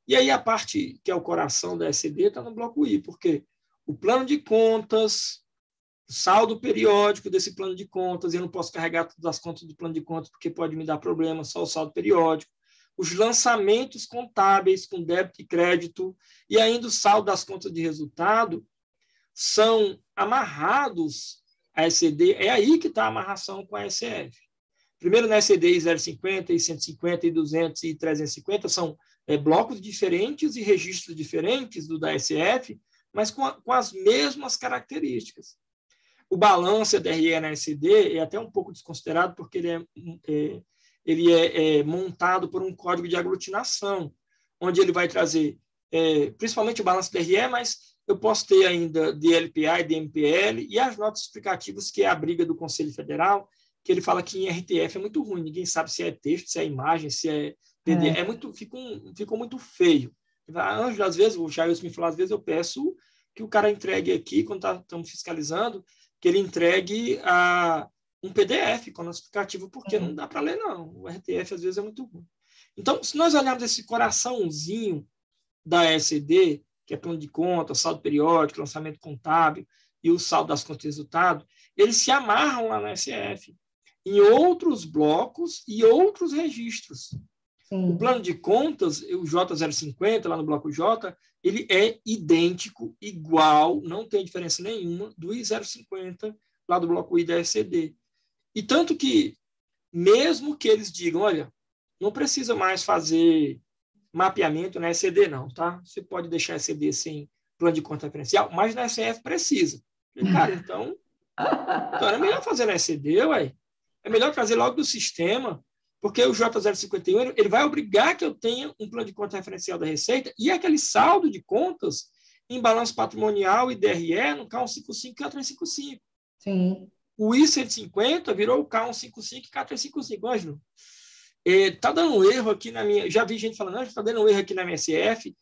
E aí a parte que é o coração da ECD está no bloco I, porque o plano de contas, o saldo periódico desse plano de contas, eu não posso carregar todas as contas do plano de contas porque pode me dar problema, só o saldo periódico, os lançamentos contábeis com débito e crédito, e ainda o saldo das contas de resultado, são amarrados à ECD, é aí que está a amarração com a ECF. Primeiro, na ECD 050, e 150, e 200, e 350, são blocos diferentes e registros diferentes do da ECF, mas com as mesmas características. O balanço DRE na ECD é até um pouco desconsiderado, porque ele é montado por um código de aglutinação, onde ele vai trazer, principalmente o balanço DRE, mas eu posso ter ainda DLPA e DMPL, e as notas explicativas, que é a briga do Conselho Federal, que ele fala que em RTF é muito ruim, ninguém sabe se é texto, se é imagem, se é PDF, ficou muito feio. Ângelo, às vezes, o Jailson me falou, às vezes eu peço que o cara entregue aqui, quando estamos fiscalizando, que ele entregue um PDF com o nosso explicativo, porque não dá para ler, não. O RTF, às vezes, é muito ruim. Então, se nós olharmos esse coraçãozinho da ECD, que é plano de conta, saldo periódico, lançamento contábil e o saldo das contas de resultado, eles se amarram lá na ECF, em outros blocos e outros registros. Sim. O plano de contas, o J050, lá no bloco J, ele é idêntico, igual, não tem diferença nenhuma do I050, lá do bloco I da ECD. E tanto que, mesmo que eles digam, olha, não precisa mais fazer mapeamento na ECD, não, tá? Você pode deixar a ECD sem plano de conta referencial, mas na ECF precisa. E, cara, então era melhor fazer na ECD, ué. É melhor trazer logo do sistema, porque o J051 ele vai obrigar que eu tenha um plano de conta referencial da Receita e aquele saldo de contas em balanço patrimonial e DRE no K155 e K355. Sim. O I150 virou o K155 e K355. Ângelo, está dando erro aqui na minha... Já vi gente falando, está dando erro aqui na minha SF,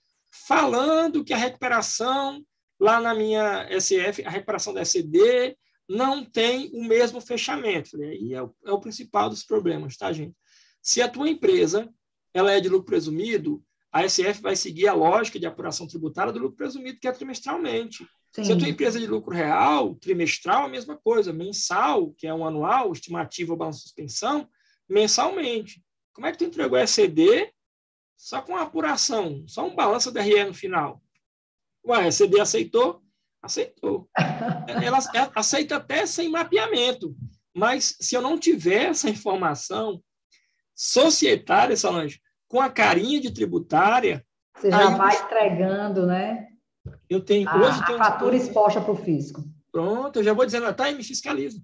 falando que a recuperação lá na minha SF, a recuperação da ECD, não tem o mesmo fechamento. Falei, aí é o principal dos problemas, tá, gente? Se a tua empresa ela é de lucro presumido, a SF vai seguir a lógica de apuração tributária do lucro presumido, que é trimestralmente. Sim. Se a tua empresa é de lucro real, trimestral, a mesma coisa. Mensal, que é um anual, estimativa ou balanço de suspensão, mensalmente. Como é que tu entregou a ECD só com a apuração, só um balanço DRE no final? Ué, a ECD aceitou? Aceitou. Ela aceita até sem mapeamento, mas se eu não tiver essa informação societária, Solange, com a carinha de tributária... Você já vai entregando, né? Eu tenho, hoje a fatura exposta para o fisco. Pronto, eu já vou dizendo, tá, e me fiscaliza.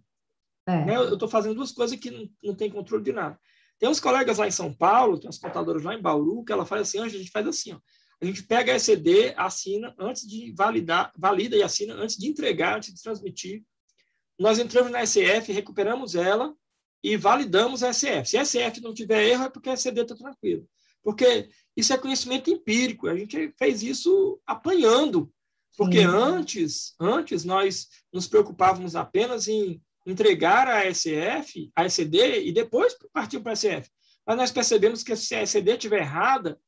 Né? Eu estou fazendo duas coisas que não tem controle de nada. Tem uns colegas lá em São Paulo, tem uns contadoras lá em Bauru, que ela faz assim, a gente faz assim, ó. A gente pega a ECD, assina antes de valida e assina antes de entregar, antes de transmitir. Nós entramos na ECF, recuperamos ela e validamos a ECF. Se a ECF não tiver erro, é porque a ECD está tranquila. Porque isso é conhecimento empírico. A gente fez isso apanhando. Porque antes nós nos preocupávamos apenas em entregar a ECF, a ECD, e depois partir para a ECF. Mas nós percebemos que se a ECD estiver errada,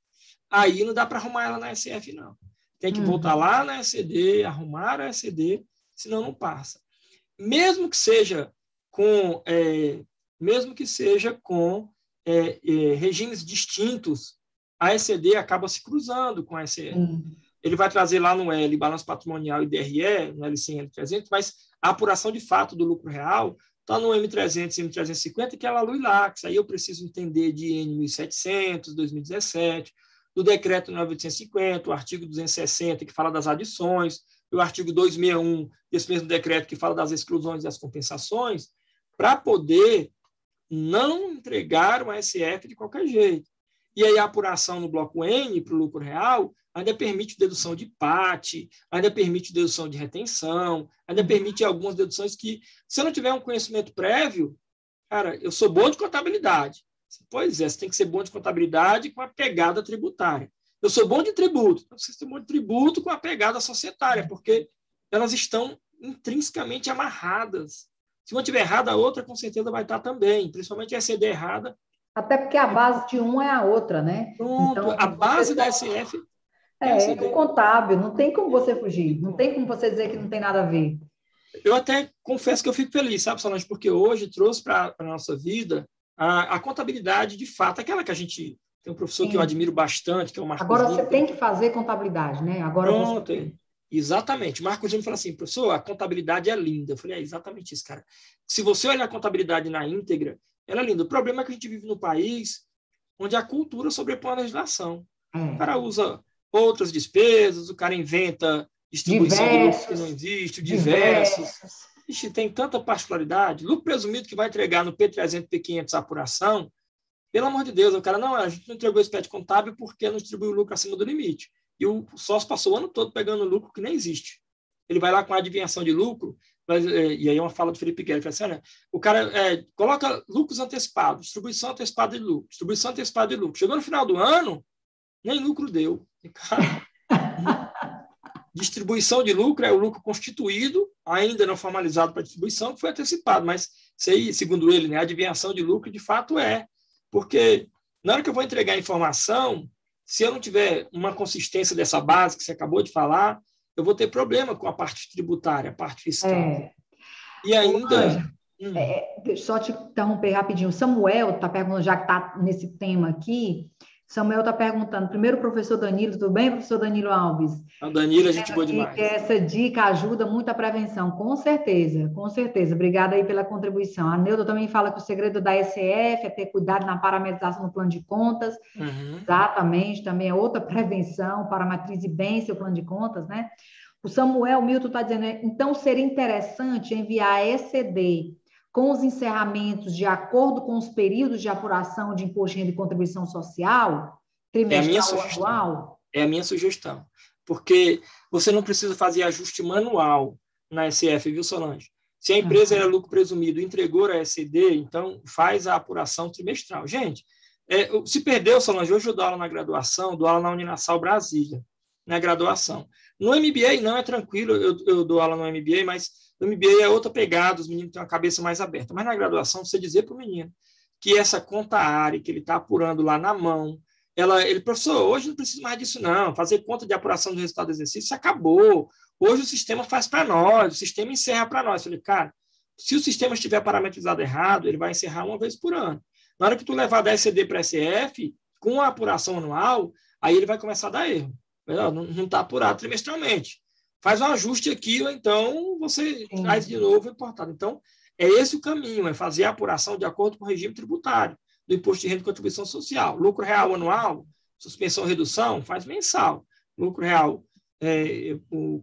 aí não dá para arrumar ela na ECF, não. Tem que voltar lá na ECD, arrumar a ECD, senão não passa. Mesmo que seja com regimes distintos, a ECD acaba se cruzando com a ECF. Ele vai trazer lá no L, balanço patrimonial e DRE, no L100 e L300, mas a apuração de fato do lucro real está no M300 e M350, que é a LUI-LAX. Aí eu preciso entender de N1700, 2017, do decreto 9.850, o artigo 260, que fala das adições, e o artigo 261, desse mesmo decreto, que fala das exclusões e das compensações, para poder não entregar uma SF de qualquer jeito. E aí a apuração no bloco N para o lucro real ainda permite dedução de PAT, ainda permite dedução de retenção, ainda permite algumas deduções que, se eu não tiver um conhecimento prévio, cara, eu sou bom de contabilidade. Pois é, você tem que ser bom de contabilidade com a pegada tributária. eu sou bom de tributo. Então, você tem bom de tributo com a pegada societária, porque elas estão intrinsecamente amarradas. Se uma estiver errada, a outra com certeza vai estar também, principalmente a ECD errada. Até porque a base de um é a outra, né? Pronto, Então, a base da SF é a é o ECD. contábil, não tem como você fugir, não tem como você dizer que não tem nada a ver. Eu até confesso que eu fico feliz, sabe, Solange, porque hoje trouxe para a nossa vida a contabilidade de fato, aquela que a gente tem um professor que eu Sim. admiro bastante, que é o Marcos Agora você Lima. tem que fazer contabilidade, né? Agora você Pronto, tem. exatamente. O Marcos Lima falou assim, professor, a contabilidade é linda. Eu falei, é exatamente isso, cara. Se você olhar a contabilidade na íntegra, ela é linda. O problema é que a gente vive num país onde a cultura sobrepõe a legislação. O É. cara usa outras despesas, o cara inventa distribuição de lucro que não Diversos, existe, diversos. diversos. Ixi, tem tanta particularidade. Lucro presumido que vai entregar no P300, P500 a apuração, pelo amor de Deus, o cara, não, a gente não entregou esse PET contábil porque não distribuiu o lucro acima do limite. E o sócio passou o ano todo pegando lucro que nem existe. Ele vai lá com a adivinhação de lucro, e aí é uma fala do Felipe Guerra, assim, né? O cara coloca lucros antecipados, distribuição antecipada de lucro, distribuição antecipada de lucro. Chegou no final do ano, nem lucro deu. E, cara, distribuição de lucro é o lucro constituído, ainda não formalizado para distribuição, que foi antecipado, mas isso aí, segundo ele, né, a adivinhação de lucro de fato porque na hora que eu vou entregar a informação, se eu não tiver uma consistência dessa base que você acabou de falar, eu vou ter problema com a parte tributária, a parte fiscal. É. E Ô, ainda... Ângelo, só te interromper rapidinho. Samuel está perguntando, já que está nesse tema aqui, Samuel está perguntando, primeiro, professor Danilo, tudo bem, professor Danilo Alves? A Danila, Dizendo gente boa aqui que demais. essa dica ajuda muito a prevenção, com certeza, com certeza. Obrigada aí pela contribuição. A Neuda também fala que o segredo da SF é ter cuidado na parametrização do plano de contas. Uhum. Exatamente, também é outra prevenção, parametrize bem seu plano de contas, né? O Samuel Milton está dizendo, então seria interessante enviar a ECD com os encerramentos de acordo com os períodos de apuração de imposto de renda e contribuição social, É a minha trimestral ou sugestão. anual? É a minha sugestão. Porque você não precisa fazer ajuste manual na SF, viu, Solange? Se a empresa era lucro presumido e entregou a ECD, então faz a apuração trimestral. Gente, se perdeu, Solange, hoje eu dou aula na graduação, dou aula na Uninasal Brasília, na graduação. No MBA não é tranquilo, eu dou aula no MBA, mas no MBA é outra pegada, os meninos têm uma cabeça mais aberta. Mas na graduação, você dizer para o menino que essa conta área que ele está apurando lá na mão, ele, professor, hoje não precisa mais disso, não. Fazer conta de apuração do resultado do exercício acabou. Hoje o sistema faz para nós, o sistema encerra para nós. Eu falei, cara, se o sistema estiver parametrizado errado, ele vai encerrar uma vez por ano. Na hora que tu levar da ECD para a SF, com a apuração anual, aí ele vai começar a dar erro. Não está apurado trimestralmente. Faz um ajuste aqui, ou então você traz de novo o importado. Então, é esse o caminho, é fazer a apuração de acordo com o regime tributário do imposto de renda e contribuição social. Lucro real anual, suspensão, redução, faz mensal. Lucro real,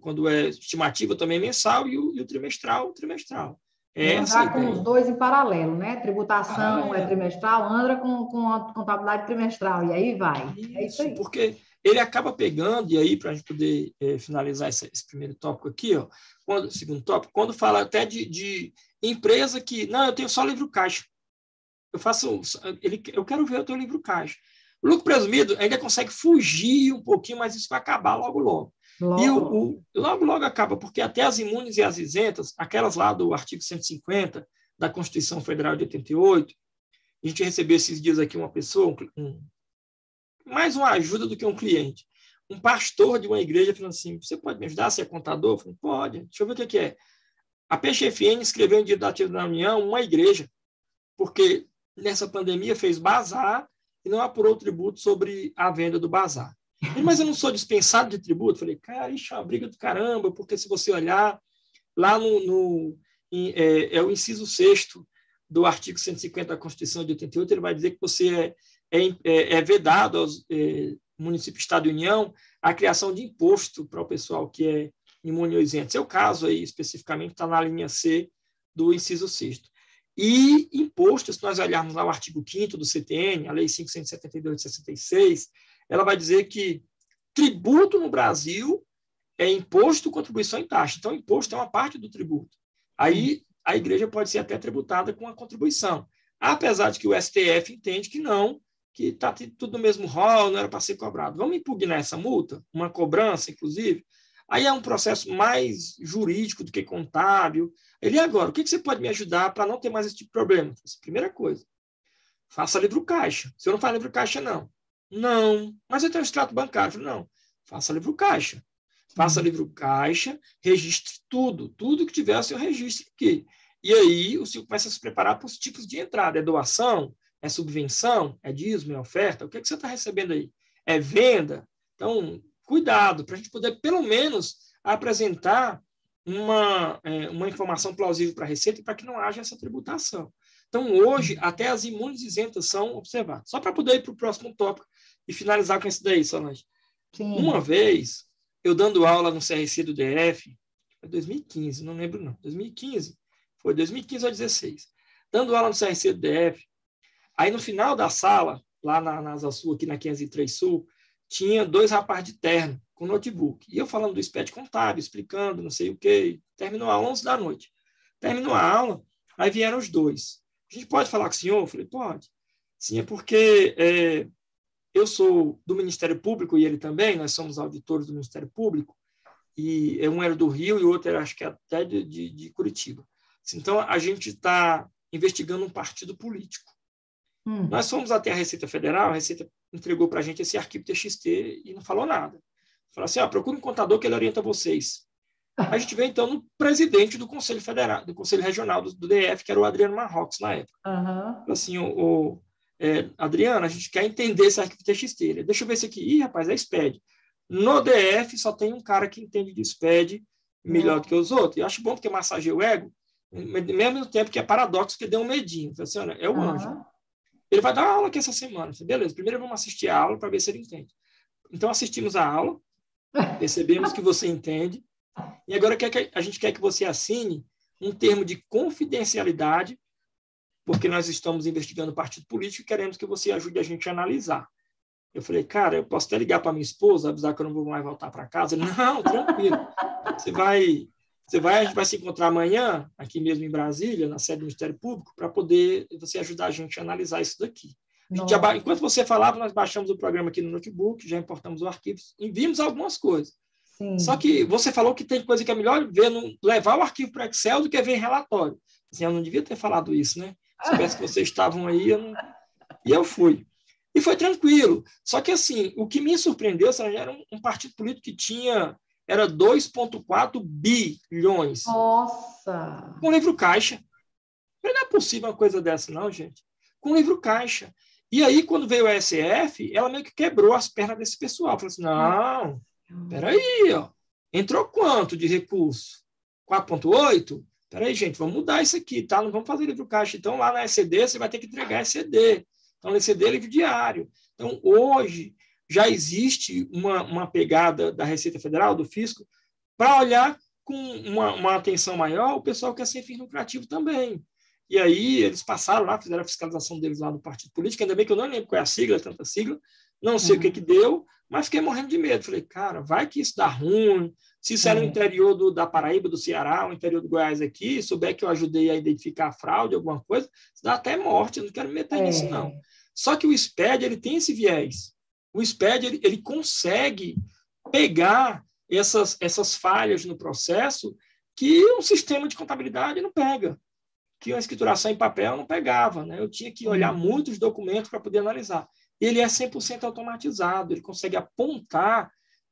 quando é estimativa, também é mensal, e o trimestral, trimestral. E andar com os dois em paralelo, né? Tributação é trimestral, anda com a contabilidade trimestral, e aí vai. É isso aí. Porque ele acaba pegando, e aí, para a gente poder finalizar esse primeiro tópico aqui, segundo tópico, quando fala até de empresa que, não, eu tenho só livro caixa. Eu quero ver o teu livro caixa. O lucro presumido ainda consegue fugir um pouquinho, mas isso vai acabar logo, logo. Logo, logo acaba, porque até as imunes e as isentas, aquelas lá do artigo 150 da Constituição Federal de 88, a gente recebeu esses dias aqui uma pessoa, mais uma ajuda do que um cliente. Um pastor de uma igreja falando assim, você pode me ajudar, você é contador? Eu falei, pode. Deixa eu ver o que é. A PXFN escreveu em dia da Ativa da União uma igreja, porque nessa pandemia fez bazar e não apurou o tributo sobre a venda do bazar. Mas eu não sou dispensado de tributo? Eu falei, cara, isso é uma briga do caramba, porque se você olhar lá é o inciso 6º do artigo 150 da Constituição de 88, ele vai dizer que você é vedado aos municípios, Estado e União a criação de imposto para o pessoal que é imune ou isento. Seu caso aí, especificamente, está na linha C do inciso 6º. E imposto, se nós olharmos lá o artigo 5º do CTN, a Lei 5.172 de 66, ela vai dizer que tributo no Brasil é imposto, contribuição e taxa. Então, imposto é uma parte do tributo. Aí, a igreja pode ser até tributada com a contribuição. Apesar de que o STF entende que não, que está tudo no mesmo rol, não era para ser cobrado. Vamos impugnar essa multa, uma cobrança, inclusive. Aí é um processo mais jurídico do que contábil. Ele, agora, o que você pode me ajudar para não ter mais esse tipo de problema? Primeira coisa, faça livro caixa. Se eu não faço livro caixa, não. Não, mas eu tenho um extrato bancário. Eu falei, não, faça livro caixa. Faça livro caixa, registre tudo que tiver, o senhor registre aqui. E aí o senhor começa a se preparar para os tipos de entrada. É doação? É subvenção? É dízimo? É oferta? O que você está recebendo aí? É venda? Então, cuidado, para a gente poder, pelo menos, apresentar uma informação plausível para a Receita para que não haja essa tributação. Então, hoje, até as imunes isentas são observadas. Só para poder ir para o próximo tópico e finalizar com isso daí, Solange. Sim. Uma vez, eu dando aula no CRC do DF, foi 2015, não lembro não, 2015, foi 2015 ou 2016, dando aula no CRC do DF, aí no final da sala, lá na Asa Sul, aqui na 503 Sul, tinha 2 rapazes de terno, com notebook, e eu falando do SPED contábil, explicando não sei o quê, terminou a aula 11 da noite. Terminou a aula, aí vieram os 2. A gente pode falar com o senhor? Eu falei, pode. Sim, é porque eu sou do Ministério Público e ele também, nós somos auditores do Ministério Público, e um era do Rio e o outro era, acho que até de Curitiba. Então, a gente está investigando um partido político. Nós fomos até a Receita Federal, a Receita entregou para a gente esse arquivo TXT e não falou nada. Falou assim, procura um contador que ele orienta vocês. A gente veio, então, no presidente do Conselho Federal, do Conselho Regional do DF, que era o Adriano Marrocos, na época. Falou assim, Adriano, a gente quer entender esse arquivo TXT. Ele, deixa eu ver esse aqui. Ih, rapaz, é SPED. No DF só tem um cara que entende de SPED melhor do que os outros. Eu acho bom porque massageia o ego, mesmo tempo que é paradoxo, que deu um medinho. Falei assim, olha, é o anjo. Ele vai dar aula aqui essa semana. Falei, beleza, primeiro vamos assistir a aula para ver se ele entende. Então, assistimos a aula, percebemos que você entende, e agora a gente quer que você assine um termo de confidencialidade, porque nós estamos investigando o partido político e queremos que você ajude a gente a analisar. Eu falei, cara, eu posso até ligar para minha esposa, avisar que eu não vou mais voltar para casa? Ele, não, tranquilo. A gente vai se encontrar amanhã, aqui mesmo em Brasília, na sede do Ministério Público, para poder você ajudar a gente a analisar isso daqui. Enquanto você falava, nós baixamos o programa aqui no notebook, já importamos o arquivo e vimos algumas coisas. Sim. Só que você falou que tem coisa que é melhor levar o arquivo para Excel do que ver em relatório. Assim, eu não devia ter falado isso, né? Se soubesse que vocês estavam aí, e eu fui. E foi tranquilo. Só que, assim, o que me surpreendeu era um partido político que era 2,4 bilhões. Nossa! Com livro caixa. Não é possível uma coisa dessa, não, gente. Com livro caixa. E aí, quando veio a SF, ela meio que quebrou as pernas desse pessoal. Falou assim, não, peraí, ó. Entrou quanto de recurso? 4,8? Peraí, gente, vamos mudar isso aqui, tá? Não vamos fazer livro caixa. Então, lá na ECD, você vai ter que entregar ECD. Então, ECD é livro diário. Então, hoje, já existe uma pegada da Receita Federal, do Fisco, para olhar com uma atenção maior o pessoal que é sem fins lucrativos também. E aí, eles passaram lá, fizeram a fiscalização deles lá no partido político, ainda bem que eu não lembro qual é a sigla, tanta sigla, não sei o que deu, mas fiquei morrendo de medo. Falei, cara, vai que isso dá ruim. Se isso é no interior da Paraíba, do Ceará, o interior do Goiás aqui, souber que eu ajudei a identificar a fraude, alguma coisa, isso dá até morte, eu não quero me meter nisso, não. Só que o SPED, ele tem esse viés. O SPED, ele consegue pegar essas falhas no processo que um sistema de contabilidade não pega, que uma escrituração em papel não pegava, né? Eu tinha que olhar muitos documentos para poder analisar. Ele é 100% automatizado, ele consegue apontar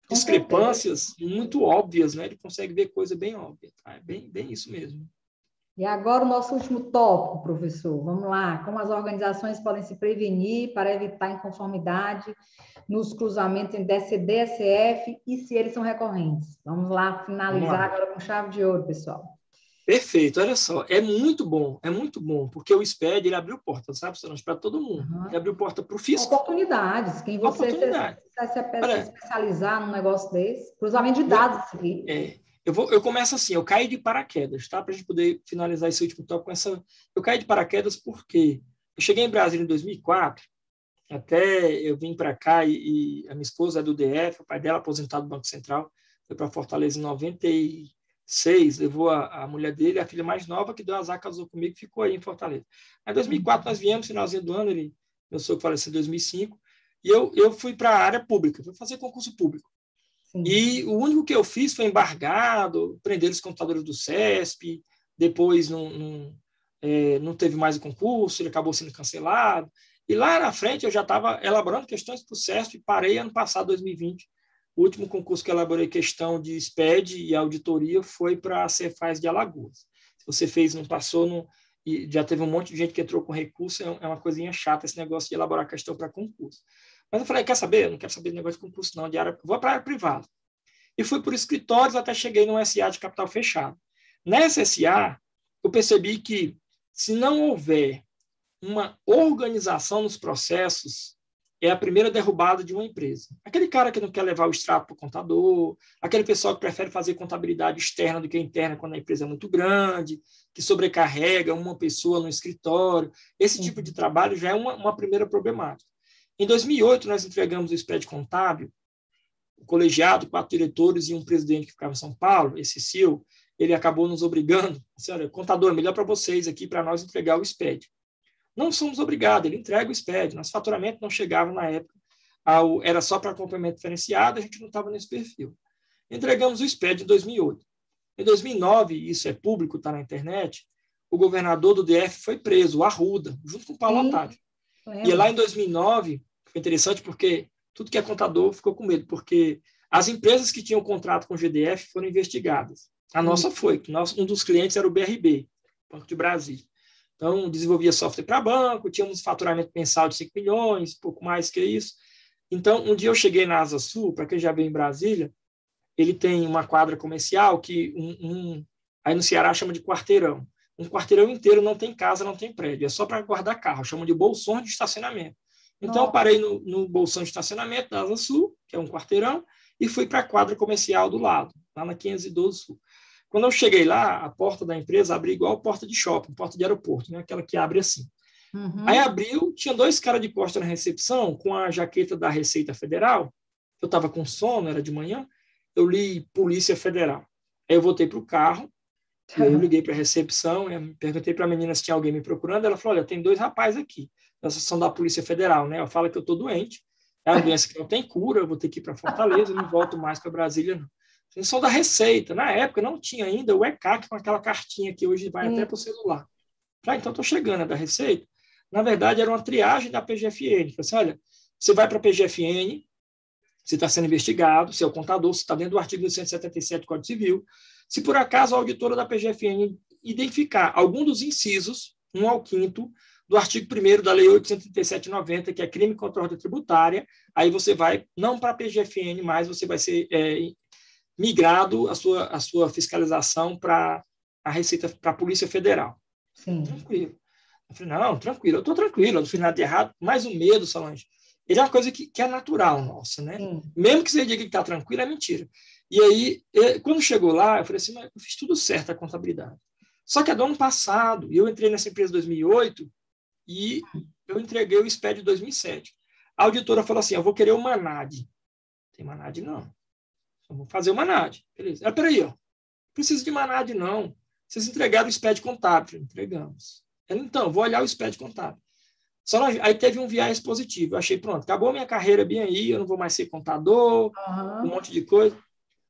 discrepâncias muito óbvias, né? Ele consegue ver coisa bem óbvia. Tá? É bem isso mesmo. E agora o nosso último tópico, professor. Vamos lá. Como as organizações podem se prevenir para evitar inconformidade nos cruzamentos entre DCD e SF e se eles são recorrentes? Vamos lá finalizar agora com chave de ouro, pessoal. Perfeito, olha só, é muito bom, porque o SPED, ele abriu porta, sabe, para todo mundo. Ele abriu porta para o fisco. Oportunidades, quem você se especializar num negócio desse, cruzamento de dados aqui. Eu começo assim, eu caí de paraquedas, tá, para a gente poder finalizar esse último tópico com essa. Eu caí de paraquedas porque eu cheguei em Brasília em 2004, até eu vim para cá e a minha esposa é do DF, o pai dela aposentado do Banco Central, foi para Fortaleza em 96, levou a mulher dele, a filha mais nova, que deu azar, casou comigo, ficou aí em Fortaleza. Em 2004 nós viemos, finalzinho do ano, ele meu sogro faleceu em 2005, e eu fui para a área pública, fui fazer concurso público. Sim. E o único que eu fiz foi embargado, prender os computadores do CESP, depois não teve mais o concurso, ele acabou sendo cancelado. E lá na frente eu já estava elaborando questões para o CESP, parei ano passado, 2020. O último concurso que eu elaborei questão de SPED e auditoria foi para a Cefaz de Alagoas. Se você fez, não passou, e já teve um monte de gente que entrou com recurso, é uma coisinha chata esse negócio de elaborar questão para concurso. Mas eu falei, quer saber? Eu não quero saber de negócio de concurso, não, vou para a área privada. E fui por escritórios até cheguei numa SA de capital fechado. Nessa SA, eu percebi que se não houver uma organização nos processos, é a primeira derrubada de uma empresa. Aquele cara que não quer levar o extrato para o contador, aquele pessoal que prefere fazer contabilidade externa do que interna quando a empresa é muito grande, que sobrecarrega uma pessoa no escritório, esse tipo de trabalho já é uma primeira problemática. Em 2008, nós entregamos o SPED contábil, o colegiado, 4 diretores e um presidente que ficava em São Paulo, esse CEO, ele acabou nos obrigando, assim, olha, contador, é melhor para vocês aqui, para nós entregar o SPED. Não somos obrigados, ele entrega o SPED. Nosso faturamento não chegava na época, era só para complemento diferenciado, a gente não estava nesse perfil. Entregamos o SPED em 2008. Em 2009, isso é público, está na internet, o governador do DF foi preso, o Arruda, junto com o Paulo Otávio. E lá em 2009, foi interessante porque tudo que é contador ficou com medo, porque as empresas que tinham contrato com o GDF foram investigadas. A nossa foi, um dos clientes era o BRB, Banco de Brasília. Então, desenvolvia software para banco, tínhamos faturamento mensal de 5 milhões, pouco mais que isso. Então, um dia eu cheguei na Asa Sul, para quem já veio em Brasília, ele tem uma quadra comercial que aí no Ceará chama de quarteirão. Um quarteirão inteiro não tem casa, não tem prédio, é só para guardar carro, chamam de bolsões de estacionamento. Então, eu parei no bolsão de estacionamento da Asa Sul, que é um quarteirão, e fui para a quadra comercial do lado, lá na 512 Sul. Quando eu cheguei lá, a porta da empresa abriu igual a porta de shopping, porta de aeroporto, né? Aquela que abre assim. Aí abriu, tinha 2 caras de costa na recepção, com a jaqueta da Receita Federal. Eu estava com sono, era de manhã, eu li Polícia Federal. Aí eu voltei para o carro, eu liguei para a recepção, perguntei para a menina se tinha alguém me procurando, ela falou, olha, tem 2 rapazes aqui, essas são da Polícia Federal, né? Eu falo que eu estou doente, é uma doença que não tem cura, eu vou ter que ir para Fortaleza, eu não volto mais para Brasília, não. Eles são da Receita. Na época não tinha ainda o ECAC com aquela cartinha que hoje vai até para o celular. Então estou chegando, é da Receita. Na verdade, era uma triagem da PGFN. Falei assim, olha, você vai para a PGFN, você está sendo investigado, você é o contador, você está dentro do artigo 177 do Código Civil. Se por acaso a auditora da PGFN identificar algum dos incisos, 1 ao 5º, do artigo 1º da Lei 837/90, que é crime contra a ordem tributária, aí você vai, não para a PGFN mais, você vai ser migrado a sua fiscalização para a Receita, para a Polícia Federal. Sim. Tranquilo. Eu falei, não, tranquilo, eu estou tranquilo, eu não fiz nada de errado, mas o medo, Solange, ele é uma coisa que é natural nossa, né? Sim. Mesmo que você diga que está tranquilo, é mentira. E aí, quando chegou lá, eu falei assim, mas eu fiz tudo certo a contabilidade. Só que é do ano passado, e eu entrei nessa empresa em 2008, e eu entreguei o SPED de 2007. A auditora falou assim, eu vou querer o MANAD. Tem MANAD, não. Vamos fazer o MANAD. Beleza. Peraí, ó. Precisa de MANAD, não. Vocês entregaram o SPED contábil. Entregamos. Então, vou olhar o SPED contábil. Aí teve um viés positivo. Eu achei, pronto, acabou minha carreira bem aí, eu não vou mais ser contador, um monte de coisa.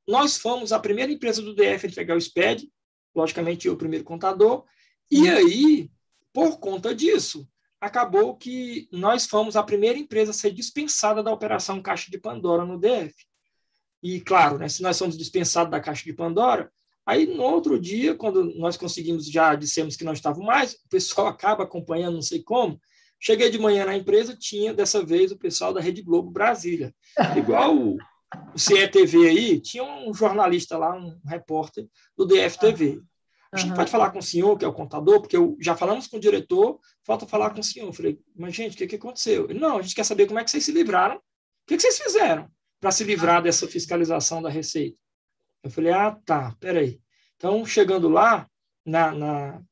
Nós fomos a primeira empresa do DF a entregar o SPED, logicamente eu o primeiro contador, e aí, por conta disso, acabou que nós fomos a primeira empresa a ser dispensada da operação Caixa de Pandora no DF. E, claro, né, se nós somos dispensados da Caixa de Pandora, aí no outro dia, quando nós conseguimos, já dissemos que não estávamos mais, o pessoal acaba acompanhando, não sei como, cheguei de manhã na empresa, tinha dessa vez o pessoal da Rede Globo Brasília. Igual o CETV aí, tinha um jornalista lá, um repórter do DFTV. A gente pode falar com o senhor, que é o contador, porque já falamos com o diretor, falta falar com o senhor. Eu falei, mas gente, o que aconteceu? Ele, não, a gente quer saber como é que vocês se livraram, o que vocês fizeram para se livrar dessa fiscalização da Receita. Eu falei, tá, peraí. Então, chegando lá, na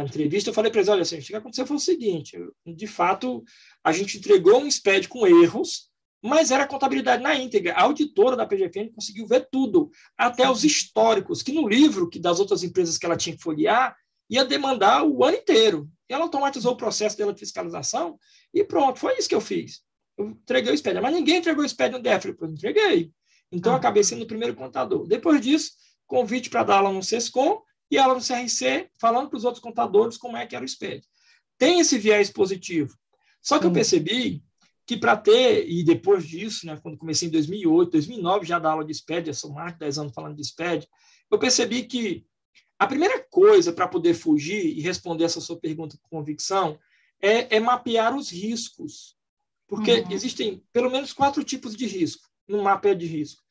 entrevista, eu falei para eles, olha, assim, o que aconteceu foi o seguinte, de fato, a gente entregou um SPED com erros, mas era a contabilidade na íntegra. A auditora da PGFN conseguiu ver tudo, até os históricos, que no livro das outras empresas que ela tinha que folhear, ia demandar o ano inteiro. E ela automatizou o processo dela de fiscalização e pronto, foi isso que eu fiz. Eu entreguei o SPED, mas ninguém entregou o SPED no DF, eu entreguei. Então, eu acabei sendo o primeiro contador. Depois disso, convite para dar aula no SESCOM e aula no CRC, falando para os outros contadores como é que era o SPED. Tem esse viés positivo. Só que eu percebi que para ter, e depois disso, né, quando comecei em 2008, 2009, já dar aula de SPED, já são mais de 10 anos falando de SPED, eu percebi que a primeira coisa para poder fugir e responder essa sua pergunta com convicção é mapear os riscos. Porque existem pelo menos 4 tipos de risco no mapa de risco.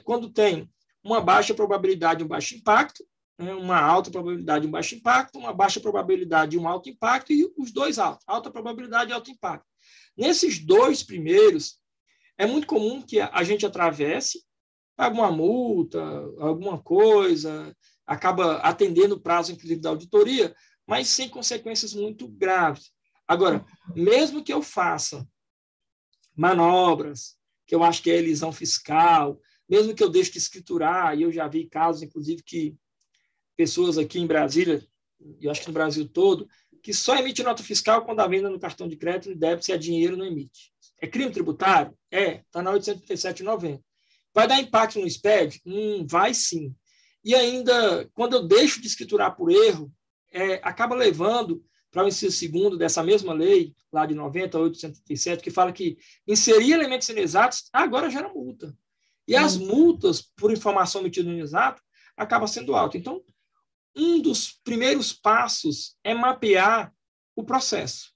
Quando tem uma baixa probabilidade, um baixo impacto, uma alta probabilidade, um baixo impacto, uma baixa probabilidade e um alto impacto, e os dois altos, alta probabilidade e alto impacto. Nesses 2 primeiros, é muito comum que a gente atravesse, paga uma multa, alguma coisa, acaba atendendo o prazo, inclusive, da auditoria, mas sem consequências muito graves. Agora, mesmo que eu faça manobras, que eu acho que é elisão fiscal, mesmo que eu deixe de escriturar, e eu já vi casos, inclusive, que pessoas aqui em Brasília, e acho que no Brasil todo, que só emite nota fiscal quando a venda no cartão de crédito e débito, se é dinheiro, não emite. É crime tributário? Está na 837,90. Vai dar impacto no SPED? Vai sim. E ainda, quando eu deixo de escriturar por erro, acaba levando para o inciso segundo dessa mesma lei, lá de 90 a 837, que fala que inserir elementos inexatos agora gera multa. E as multas por informação omitida no inexato acaba sendo alta. Então, um dos primeiros passos é mapear o processo.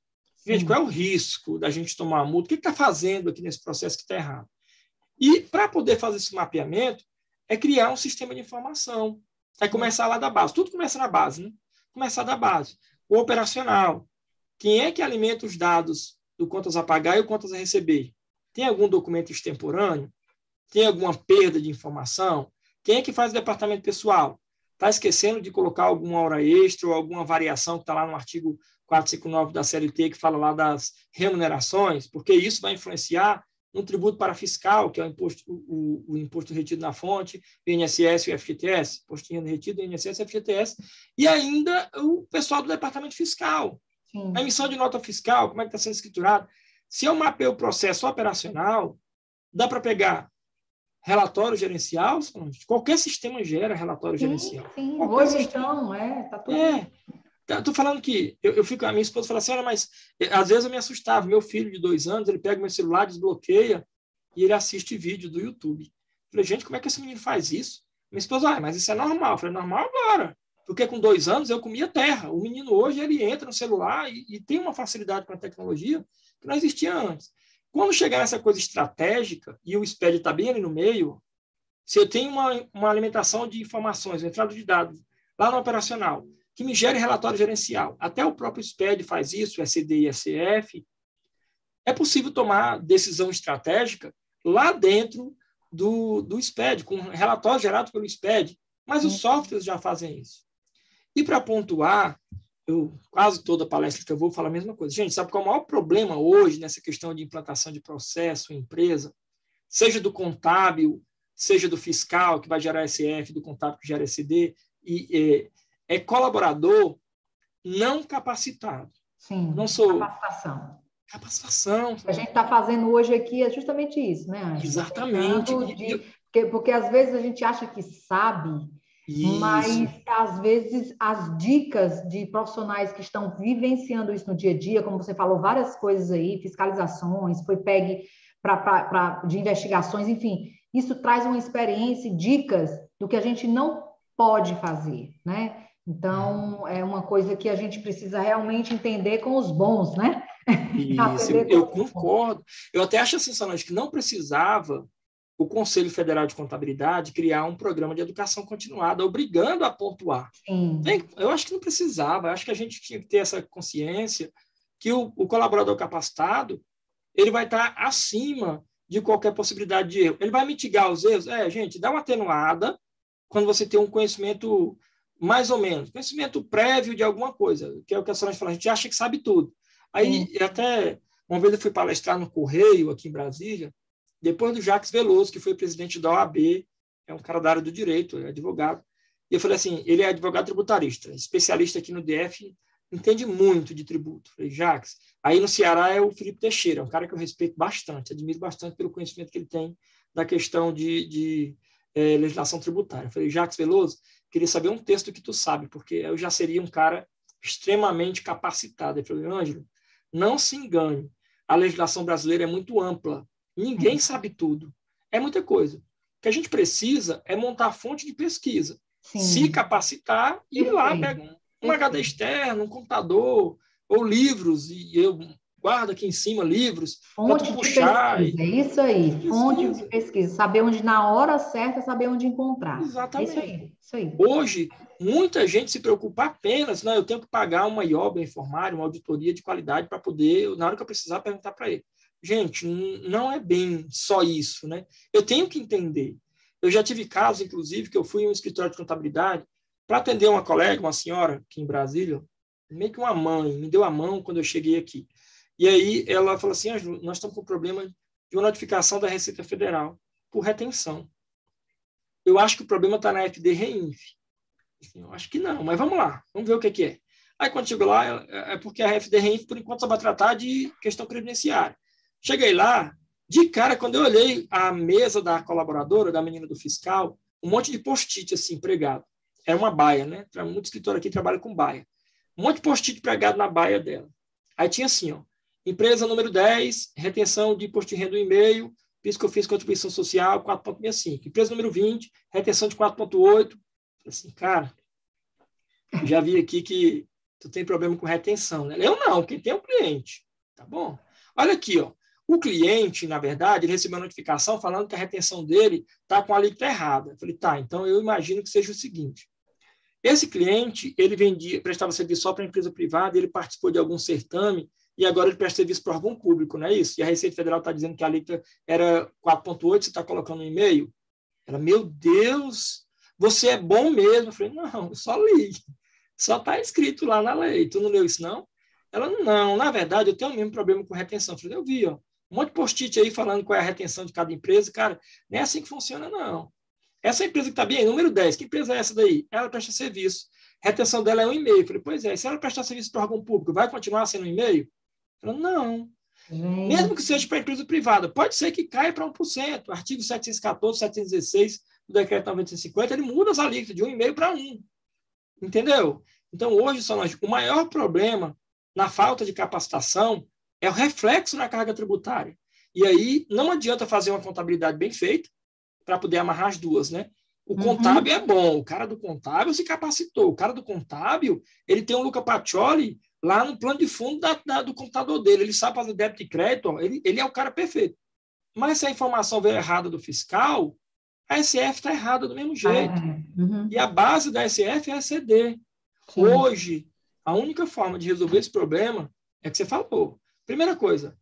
Gente, qual é o risco da gente tomar uma multa? O que está fazendo aqui nesse processo que está errado? E, para poder fazer esse mapeamento, é criar um sistema de informação. É começar lá da base. Tudo começa na base, né? Começar da base. O operacional. Quem é que alimenta os dados do contas a pagar e o contas a receber? Tem algum documento extemporâneo? Tem alguma perda de informação? Quem é que faz o departamento pessoal? Está esquecendo de colocar alguma hora extra ou alguma variação que está lá no artigo 459 da CLT, que fala lá das remunerações? Porque isso vai influenciar no tributo para fiscal, que é o imposto retido na fonte, o INSS e o FGTS, imposto de renda retido, o INSS e o FGTS, e ainda o pessoal do departamento fiscal. A emissão de nota fiscal, como é que está sendo escriturado? Se eu mapeio o processo operacional, dá para pegar relatório gerencial, qualquer sistema gera relatório gerencial. Sim, hoje sistema. Então, tá tudo... Estou falando que a minha esposa fala assim, mas às vezes eu me assustava. Meu filho de 2 anos, ele pega meu celular, desbloqueia e ele assiste vídeo do YouTube. Eu falei, gente, como é que esse menino faz isso? Minha esposa, mas isso é normal. Eu falei, normal agora. Porque com 2 anos eu comia terra. O menino hoje, ele entra no celular e tem uma facilidade com a tecnologia que não existia antes. Quando chegar nessa coisa estratégica, e o SPED está bem ali no meio, se eu tenho uma alimentação de informações, uma entrada de dados lá no operacional, que me gere relatório gerencial, até o próprio SPED faz isso, o SD e SF, é possível tomar decisão estratégica lá dentro do SPED, com relatório gerado pelo SPED, mas os softwares já fazem isso. E para pontuar, quase toda palestra que eu vou falar a mesma coisa. Gente, sabe qual é o maior problema hoje nessa questão de implantação de processo em empresa? Seja do contábil, seja do fiscal, que vai gerar SF, do contábil que gera SD, é colaborador não capacitado. Sim, não sou... Capacitação. A gente está fazendo hoje aqui é justamente isso, né, Ângela? Exatamente. Porque às vezes a gente acha que sabe, isso. Mas às vezes as dicas de profissionais que estão vivenciando isso no dia a dia, como você falou, várias coisas aí, fiscalizações, foi PEG de investigações, enfim, isso traz uma experiência e dicas do que a gente não pode fazer, né? Então, é uma coisa que a gente precisa realmente entender com os bons, né? Isso, eu concordo. Eu até acho sensacional que não precisava o Conselho Federal de Contabilidade criar um programa de educação continuada, obrigando a pontuar. Eu acho que não precisava, eu acho que a gente tinha que ter essa consciência que o colaborador capacitado ele vai estar acima de qualquer possibilidade de erro. Ele vai mitigar os erros? Gente, dá uma atenuada quando você tem um conhecimento mais ou menos, conhecimento prévio de alguma coisa, que é o que a Solange falou, a gente acha que sabe tudo. Aí, até uma vez eu fui palestrar no Correio, aqui em Brasília, depois do Jacques Veloso, que foi presidente da OAB, é um cara da área do direito, é advogado. E eu falei assim, ele é advogado tributarista, especialista aqui no DF, entende muito de tributo. Eu falei, Jacques, aí no Ceará é o Felipe Teixeira, um cara que eu respeito bastante, admiro bastante pelo conhecimento que ele tem da questão de legislação tributária. Eu falei, Jacques Veloso, queria saber um texto que tu sabe, porque eu já seria um cara extremamente capacitado. Ele falou, Ângelo, não se engane, a legislação brasileira é muito ampla, ninguém sabe tudo, é muita coisa. O que a gente precisa é montar fonte de pesquisa, Sim. se capacitar e ir lá, pega um HD externo, um computador, ou livros, e eu guardo aqui em cima livros, fonte de puxar. Pesquisa, é isso aí, fonte de pesquisa, saber onde, na hora certa, saber onde encontrar. Exatamente. É isso aí. Hoje, muita gente se preocupa apenas, eu tenho que pagar uma IOB, informário, uma auditoria de qualidade para poder, na hora que eu precisar, perguntar para ele. Gente, não é bem só isso, né? Eu tenho que entender. Eu já tive casos, inclusive, que eu fui em um escritório de contabilidade para atender uma colega, uma senhora aqui em Brasília, meio que uma mãe, me deu a mão quando eu cheguei aqui. E aí ela falou assim, nós estamos com problema de uma notificação da Receita Federal por retenção. Eu acho que o problema está na FD Reinf. Eu acho que não, mas vamos lá, vamos ver o que é. Aí quando chego lá, é porque a FD Reinf, por enquanto, só vai tratar de questão previdenciária. Cheguei lá, de cara, quando eu olhei a mesa da colaboradora, da menina do fiscal, um monte de post-it assim, pregado. Era uma baia, né? Muito escritor aqui trabalha com baia. Um monte de post-it pregado na baia dela. Aí tinha assim, ó, empresa número 10, retenção de imposto de renda 1,5, PIS/COFINS, contribuição social, 4,65. Empresa número 20, retenção de 4,8. Assim, cara, já vi aqui que tu tem problema com retenção, né? Eu não, quem tem é o cliente. Tá bom? Olha aqui, ó. O cliente, na verdade, ele recebeu uma notificação falando que a retenção dele está com a alíquota errada. Eu falei, tá, então eu imagino que seja o seguinte. Esse cliente, ele prestava serviço só para empresa privada, ele participou de algum certame e agora ele presta serviço para órgão público, não é isso? E a Receita Federal está dizendo que a alíquota era 4,8, você está colocando 1,5? Ela, meu Deus, você é bom mesmo. Eu falei, não, eu só li. Só está escrito lá na lei. Tu não leu isso, não? Ela, não, na verdade, eu tenho o mesmo problema com retenção. Eu falei, eu vi, ó, um monte de post-it aí falando qual é a retenção de cada empresa. Cara, não é assim que funciona, não. Essa empresa que está bem aí, número 10, que empresa é essa daí? Ela presta serviço. A retenção dela é 1,5. Eu falei, pois é, se ela prestar serviço para o órgão público, vai continuar sendo 1,5? Ela, não. Mesmo que seja para empresa privada, pode ser que caia para 1%. Artigo 714, 716 do decreto 950, ele muda as alíquotas de 1,5 para 1. Entendeu? Então, hoje, Solange, o maior problema na falta de capacitação é o reflexo na carga tributária. E aí, não adianta fazer uma contabilidade bem feita para poder amarrar as duas, né? O contábil é bom, o cara do contábil se capacitou. O cara do contábil, ele tem um Luca Pacioli lá no plano de fundo do computador dele. Ele sabe fazer débito e crédito, ó, ele é o cara perfeito. Mas se a informação veio errada do fiscal, a SF está errada do mesmo jeito. E a base da SF é a CD. Sim. Hoje, a única forma de resolver esse problema é que você falou. Primeira coisa,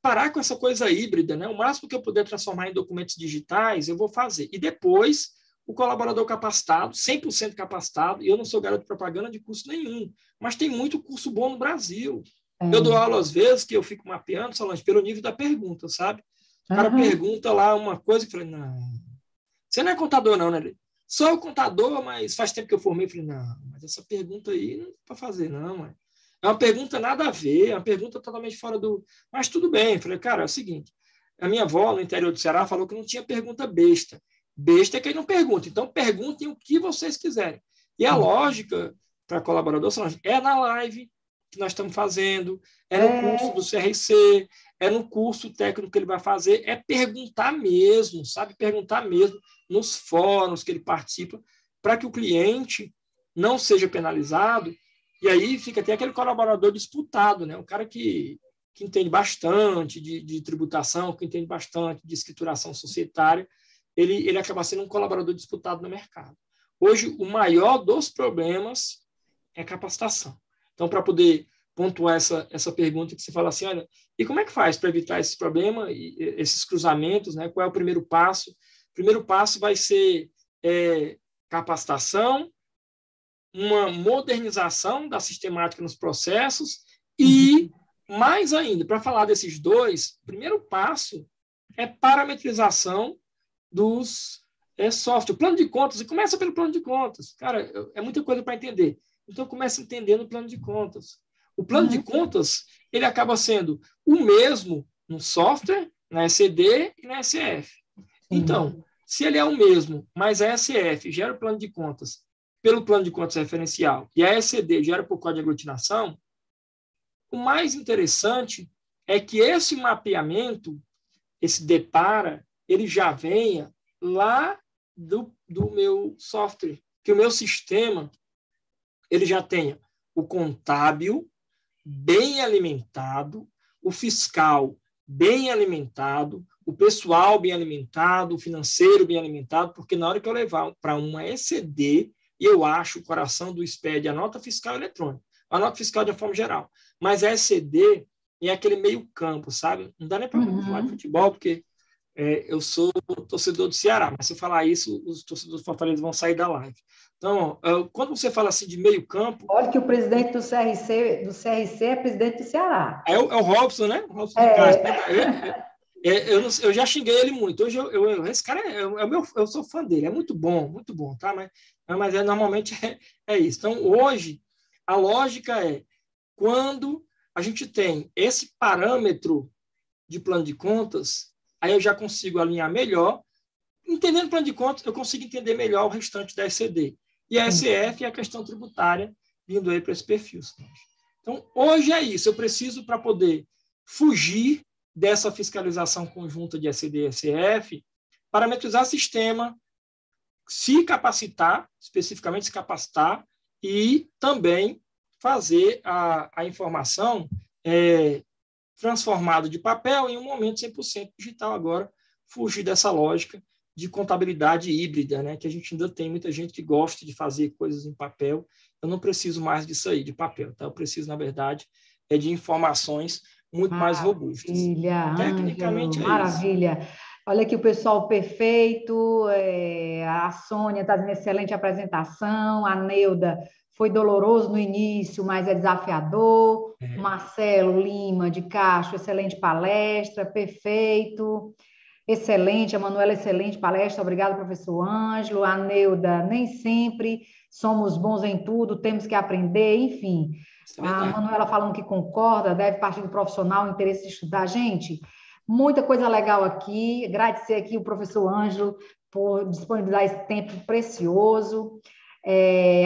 parar com essa coisa híbrida, né? O máximo que eu puder transformar em documentos digitais, eu vou fazer. E depois, o colaborador capacitado, 100% capacitado, e eu não sou garoto de propaganda de curso nenhum, mas tem muito curso bom no Brasil. Eu dou aula às vezes que eu fico mapeando, Solange, pelo nível da pergunta, sabe? O cara pergunta lá uma coisa e eu falei, não, você não é contador não, né? Sou contador, mas faz tempo que eu formei. Eu falei, não, mas essa pergunta aí não é para fazer, não, mano. É uma pergunta nada a ver, é uma pergunta totalmente fora do... Mas tudo bem. Eu falei, cara, é o seguinte, a minha avó no interior do Ceará falou que não tinha pergunta besta. Besta é quem não pergunta. Então, perguntem o que vocês quiserem. E a lógica para colaborador é na live que nós estamos fazendo, é no curso do CRC, é no curso técnico que ele vai fazer, é perguntar mesmo, sabe? Perguntar mesmo nos fóruns que ele participa, para que o cliente não seja penalizado. E aí fica até aquele colaborador disputado, né? O cara que entende bastante de tributação, que entende bastante de escrituração societária, ele acaba sendo um colaborador disputado no mercado. Hoje, o maior dos problemas é capacitação. Então, para poder pontuar essa pergunta que você fala assim, olha, e como é que faz para evitar esse problema, esses cruzamentos, né? Qual é o primeiro passo? O primeiro passo vai ser capacitação, uma modernização da sistemática nos processos e, mais ainda, para falar desses dois, o primeiro passo é parametrização dos é software. O plano de contas, e começa pelo plano de contas. Cara, é muita coisa para entender. Então, começa entendendo o plano de contas. O plano de contas, ele acaba sendo o mesmo no software, na ECD e na SF. Então, se ele é o mesmo, mas a SF gera o plano de contas pelo plano de contas referencial e a ECD gera por código de aglutinação, o mais interessante é que esse mapeamento, esse depara, ele já venha lá do meu software, que o meu sistema ele já tenha o contábil bem alimentado, o fiscal bem alimentado, o pessoal bem alimentado, o financeiro bem alimentado, porque na hora que eu levar para uma ECD, eu acho o coração do SPED, a nota fiscal eletrônica, a nota fiscal de uma forma geral. Mas a ECD é aquele meio campo, sabe? Não dá nem para falar de futebol, porque eu sou torcedor do Ceará, mas se eu falar isso, os torcedores do Fortaleza vão sair da live. Então, quando você fala assim de meio campo... Olha que o presidente do CRC é presidente do Ceará. É o Robson, né? O Robson de Castro. Eu já xinguei ele muito. Hoje esse cara eu sou fã dele, é muito bom, tá? Mas normalmente é isso. Então, hoje, a lógica é quando a gente tem esse parâmetro de plano de contas, aí eu já consigo alinhar melhor. Entendendo o plano de contas, eu consigo entender melhor o restante da ECD. E a SF é a questão tributária vindo aí para esse perfil. Então, hoje é isso. Eu preciso, para poder fugir dessa fiscalização conjunta de ECD e SF, parametrizar o sistema, se capacitar, especificamente se capacitar, e também fazer a informação transformada de papel em um momento 100% digital agora, fugir dessa lógica de contabilidade híbrida, né? Que a gente ainda tem muita gente que gosta de fazer coisas em papel. Eu não preciso mais disso aí, de papel. Tá? Eu preciso, na verdade, de informações muito mais robustas. Tecnicamente Ângelo, é maravilha. isso. Olha aqui o pessoal perfeito, a Sônia está dando excelente apresentação, a Neuda foi doloroso no início, mas é desafiador. Marcelo Lima, de Castro, excelente palestra, perfeito. Excelente, a Manuela, excelente palestra, obrigada, professor Ângelo. A Neuda, nem sempre somos bons em tudo, temos que aprender, enfim. A Manuela falando que concorda, deve partir do profissional, o interesse de estudar. Gente, muita coisa legal aqui, agradecer aqui o professor Ângelo por disponibilizar esse tempo precioso.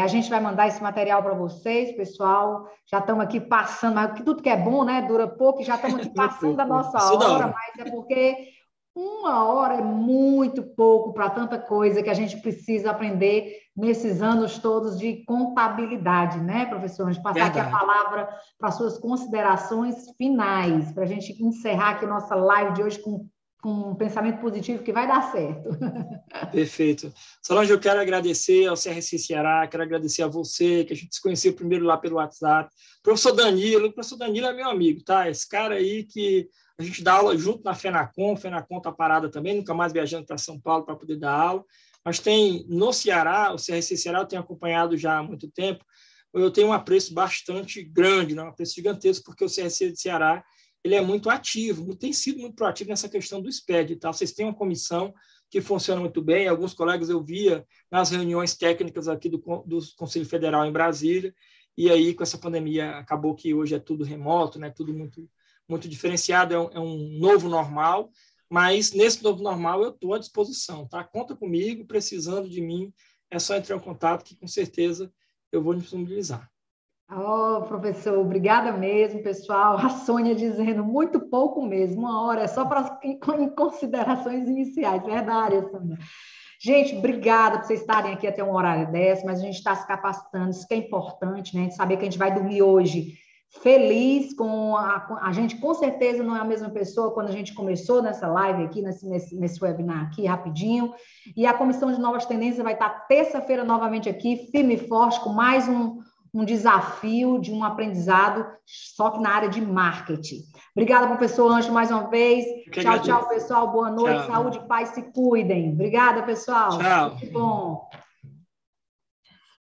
A gente vai mandar esse material para vocês, pessoal. Já estamos aqui passando, mas tudo que é bom, né? Dura pouco, e já estamos aqui passando da nossa hora, mas é porque 1 hora é muito pouco para tanta coisa que a gente precisa aprender nesses anos todos de contabilidade, né, professor? A gente passar aqui a palavra para suas considerações finais, para a gente encerrar aqui a nossa live de hoje com um pensamento positivo que vai dar certo. Perfeito. Solange, eu quero agradecer ao CRC Ceará, quero agradecer a você, que a gente se conheceu primeiro lá pelo WhatsApp. O professor Danilo é meu amigo, tá? Esse cara aí que a gente dá aula junto na FENACOM está parada também, nunca mais viajando para São Paulo para poder dar aula. Mas tem no Ceará, o CRC Ceará eu tenho acompanhado já há muito tempo, eu tenho um apreço bastante grande, um apreço gigantesco, porque o CRC de Ceará ele é muito ativo, tem sido muito proativo nessa questão do SPED. Tá? Vocês têm uma comissão que funciona muito bem, alguns colegas eu via nas reuniões técnicas aqui do Conselho Federal em Brasília, e aí com essa pandemia acabou que hoje é tudo remoto, né? Tudo muito diferenciado, é um novo normal, mas nesse novo normal eu estou à disposição, tá? Conta comigo, precisando de mim, é só entrar em contato que com certeza eu vou me disponibilizar. Professor, obrigada mesmo, pessoal. A Sônia dizendo muito pouco mesmo, 1 hora, é só para em considerações iniciais, verdade, Sônia. Gente, obrigada por vocês estarem aqui até 1 hora dessa, mas a gente está se capacitando, isso que é importante, né? A gente saber que a gente vai dormir hoje feliz com a gente, com certeza não é a mesma pessoa quando a gente começou nessa live aqui, nesse webinar aqui, rapidinho, e a Comissão de Novas Tendências vai estar terça-feira novamente aqui, firme e forte, com mais um desafio de um aprendizado, só que na área de marketing. Obrigada, professor Ângelo, mais uma vez. Tchau, pessoal. Boa noite, tchau. Saúde e paz, se cuidem. Obrigada, pessoal. Tchau. Muito bom.